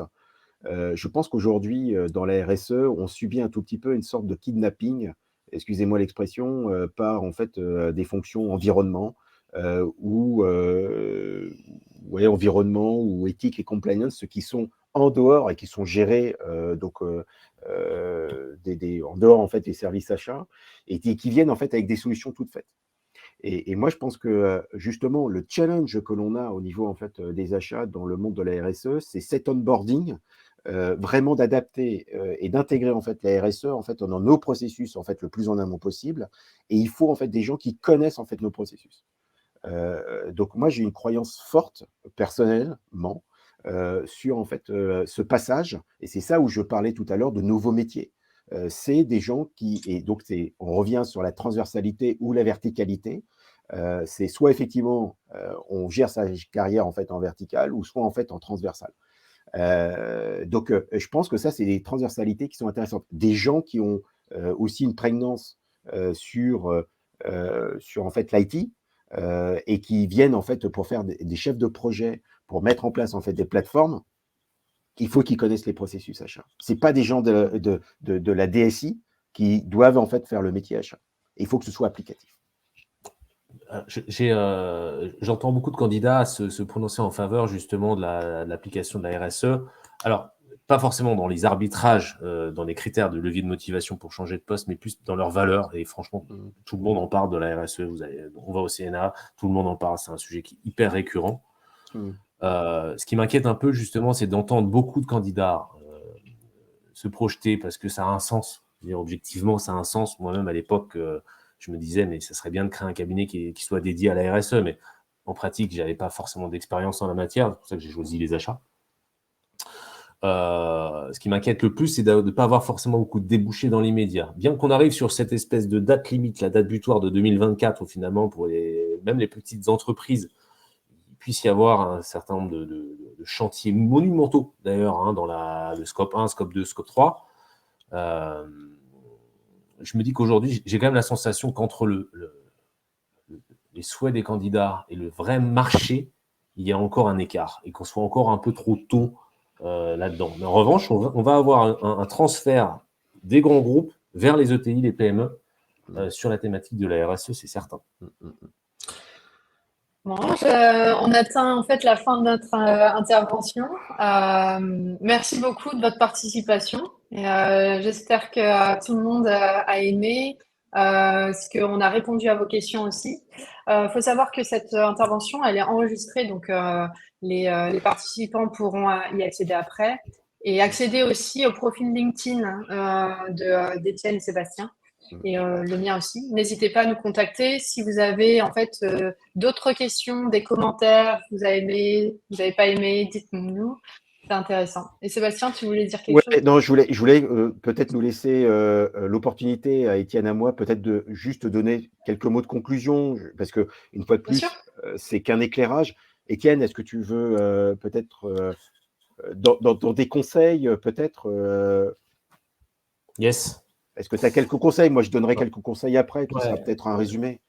Je pense qu'aujourd'hui, dans la RSE, on subit un tout petit peu une sorte de kidnapping, excusez-moi l'expression, par en fait, des fonctions environnement, ou ouais, environnement ou éthique et compliance, ceux qui sont en dehors et qui sont gérés, donc en dehors en fait des services achats et qui viennent en fait avec des solutions toutes faites. Et moi, je pense que justement, le challenge que l'on a au niveau en fait des achats dans le monde de la RSE, c'est cet onboarding, vraiment d'adapter et d'intégrer en fait la RSE en fait dans nos processus en fait le plus en amont possible. Et il faut en fait des gens qui connaissent en fait nos processus. Donc moi, j'ai une croyance forte personnellement sur en fait ce passage. Et c'est ça où je parlais tout à l'heure de nouveaux métiers. C'est des gens qui, et donc on revient sur la transversalité ou la verticalité. C'est soit effectivement on gère sa carrière en fait en verticale ou soit en fait en transversale. Donc je pense que ça c'est des transversalités qui sont intéressantes. Des gens qui ont aussi une prégnance sur en fait l'IT et qui viennent en fait pour faire des chefs de projet pour mettre en place en fait des plateformes. Il faut qu'ils connaissent les processus achats. C'est pas des gens de la DSI qui doivent en fait faire le métier achat. Il faut que ce soit applicatif. J'entends beaucoup de candidats se prononcer en faveur justement de l'application de la RSE. Alors, pas forcément dans les arbitrages, dans les critères de levier de motivation pour changer de poste, mais plus dans leurs valeurs. Et franchement, tout le monde en parle de la RSE. On va au CNA, tout le monde en parle. C'est un sujet qui est hyper récurrent. Ce qui m'inquiète un peu, justement, c'est d'entendre beaucoup de candidats se projeter parce que ça a un sens. Objectivement, ça a un sens. Moi-même, à l'époque, je me disais, mais ça serait bien de créer un cabinet qui soit dédié à la RSE. Mais en pratique, je n'avais pas forcément d'expérience en la matière. C'est pour ça que j'ai choisi les achats. Ce qui m'inquiète le plus, c'est de ne pas avoir forcément beaucoup de débouchés dans l'immédiat. Bien qu'on arrive sur cette espèce de date limite, la date butoir de 2024, où finalement, pour même les petites entreprises, il puisse y avoir un certain nombre de chantiers monumentaux, d'ailleurs, dans le scope 1, scope 2, scope 3. Je me dis qu'aujourd'hui, j'ai quand même la sensation qu'entre les souhaits des candidats et le vrai marché, il y a encore un écart et qu'on soit encore un peu trop tôt là-dedans. Mais en revanche, on va avoir un transfert des grands groupes vers les ETI, les PME, sur la thématique de la RSE, c'est certain. Bon, on atteint en fait la fin de notre intervention. Merci beaucoup de votre participation. Et, j'espère que tout le monde a aimé, qu'on a répondu à vos questions aussi. Faut savoir que cette intervention, elle est enregistrée, donc les participants pourront y accéder après et accéder aussi au profil LinkedIn d'Étienne et Sébastien. Et le mien aussi. N'hésitez pas à nous contacter si vous avez en fait d'autres questions, des commentaires, vous avez aimé, vous n'avez pas aimé, dites-nous. C'est intéressant. Et Sébastien, tu voulais dire quelque chose? Non, je voulais peut-être nous laisser l'opportunité à Étienne, à moi, peut-être de juste donner quelques mots de conclusion, parce que une fois de Bien sûr. plus, c'est qu'un éclairage. Étienne, est-ce que tu veux peut-être dans des conseils, peut-être Yes. Est-ce que tu as quelques conseils? Moi, je donnerai quelques conseils après, qui sera peut-être un résumé.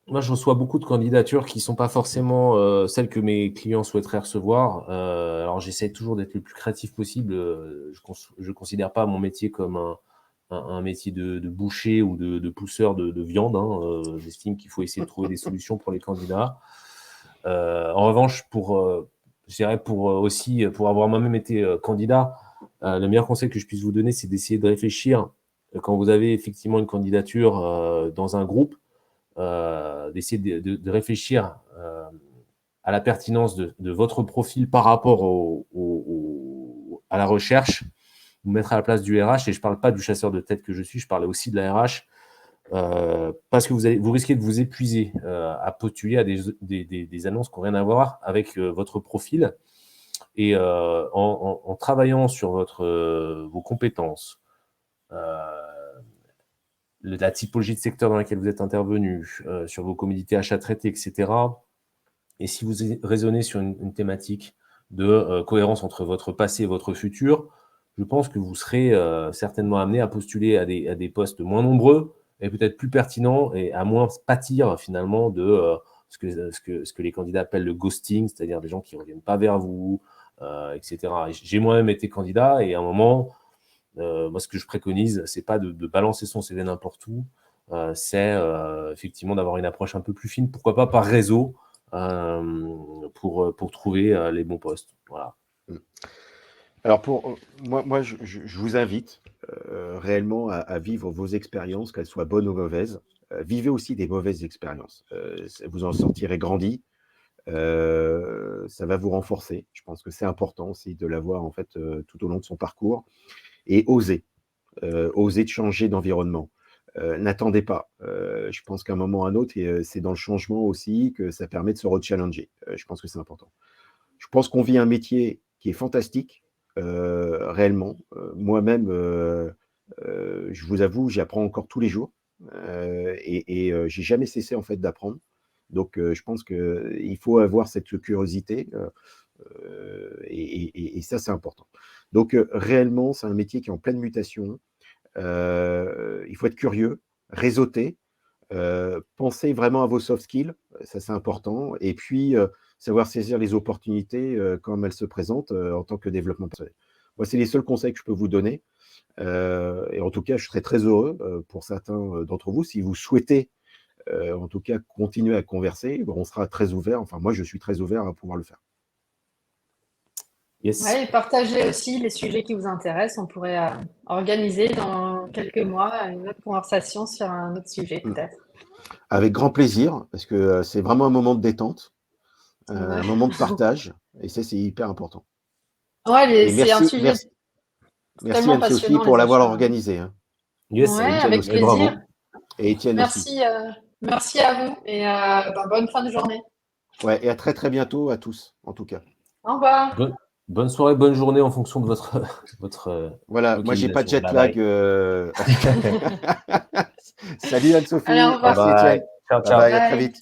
Moi, je reçois beaucoup de candidatures qui ne sont pas forcément celles que mes clients souhaiteraient recevoir. Alors, j'essaie toujours d'être le plus créatif possible. Je ne considère pas mon métier comme un métier de boucher ou de pousseur de viande. J'estime qu'il faut essayer de trouver des solutions pour les candidats. En revanche, je dirais pour avoir moi-même été candidat, le meilleur conseil que je puisse vous donner, c'est d'essayer de réfléchir quand vous avez effectivement une candidature dans un groupe, d'essayer de réfléchir à la pertinence de votre profil par rapport à la recherche, vous mettre à la place du RH, et je ne parle pas du chasseur de tête que je suis, je parle aussi de la RH, parce que vous risquez de vous épuiser à postuler à des annonces qui n'ont rien à voir avec votre profil, et en travaillant sur vos compétences, la typologie de secteur dans lequel vous êtes intervenu, sur vos commodités achats traités, etc. Et si vous raisonnez sur une thématique de cohérence entre votre passé et votre futur, je pense que vous serez certainement amené à postuler à des postes moins nombreux et peut-être plus pertinents, et à moins pâtir finalement de ce que les candidats appellent le ghosting, c'est-à-dire des gens qui ne reviennent pas vers vous, etc. J'ai moi-même été candidat, et à un moment, moi, ce que je préconise, c'est pas de balancer son CV n'importe où, c'est effectivement d'avoir une approche un peu plus fine, pourquoi pas par réseau, pour trouver les bons postes. Voilà. Alors, moi je vous invite réellement à vivre vos expériences, qu'elles soient bonnes ou mauvaises. Vivez aussi des mauvaises expériences. Vous en sortirez grandi. Ça va vous renforcer. Je pense que c'est important aussi de l'avoir en fait tout au long de son parcours. Et oser de changer d'environnement. N'attendez pas. Je pense qu'à un moment ou à un autre, c'est dans le changement aussi que ça permet de se rechallenger. Je pense que c'est important. Je pense qu'on vit un métier qui est fantastique, réellement. Moi-même, je vous avoue, j'apprends encore tous les jours, et j'ai jamais cessé en fait d'apprendre. Donc, je pense qu'il faut avoir cette curiosité, et ça, c'est important. Donc, réellement, c'est un métier qui est en pleine mutation. Il faut être curieux, réseauter, penser vraiment à vos soft skills, ça c'est important, et puis savoir saisir les opportunités quand elles se présentent en tant que développement personnel. Moi, c'est les seuls conseils que je peux vous donner, et en tout cas, je serais très heureux pour certains d'entre vous, si vous souhaitez en tout cas continuer à converser, on sera très ouvert, enfin moi je suis très ouvert à pouvoir le faire. Yes. Ouais, et partagez aussi les sujets qui vous intéressent. On pourrait organiser dans quelques mois une autre conversation sur un autre sujet, peut-être. Avec grand plaisir, parce que c'est vraiment un moment de détente, Ouais. un moment de partage, et ça, c'est hyper important. Ouais, Et c'est un sujet merci tellement Anne-Sophie passionnant, pour les l'avoir achats. organisé. Hein. Yes, Ouais, Étienne avec aussi. et bravo. plaisir. Et Étienne aussi. Merci à vous et bonne fin de journée. Ouais, et à très très bientôt à tous, en tout cas. Au revoir. Bonne soirée, bonne journée en fonction de votre Voilà, moi j'ai pas de localisation. jet Bye lag. bye. Salut Allez, au Anne-Sophie, revoir. Bye merci bye. Étienne. Ciao, Bye ciao. bye, à très Bye. vite.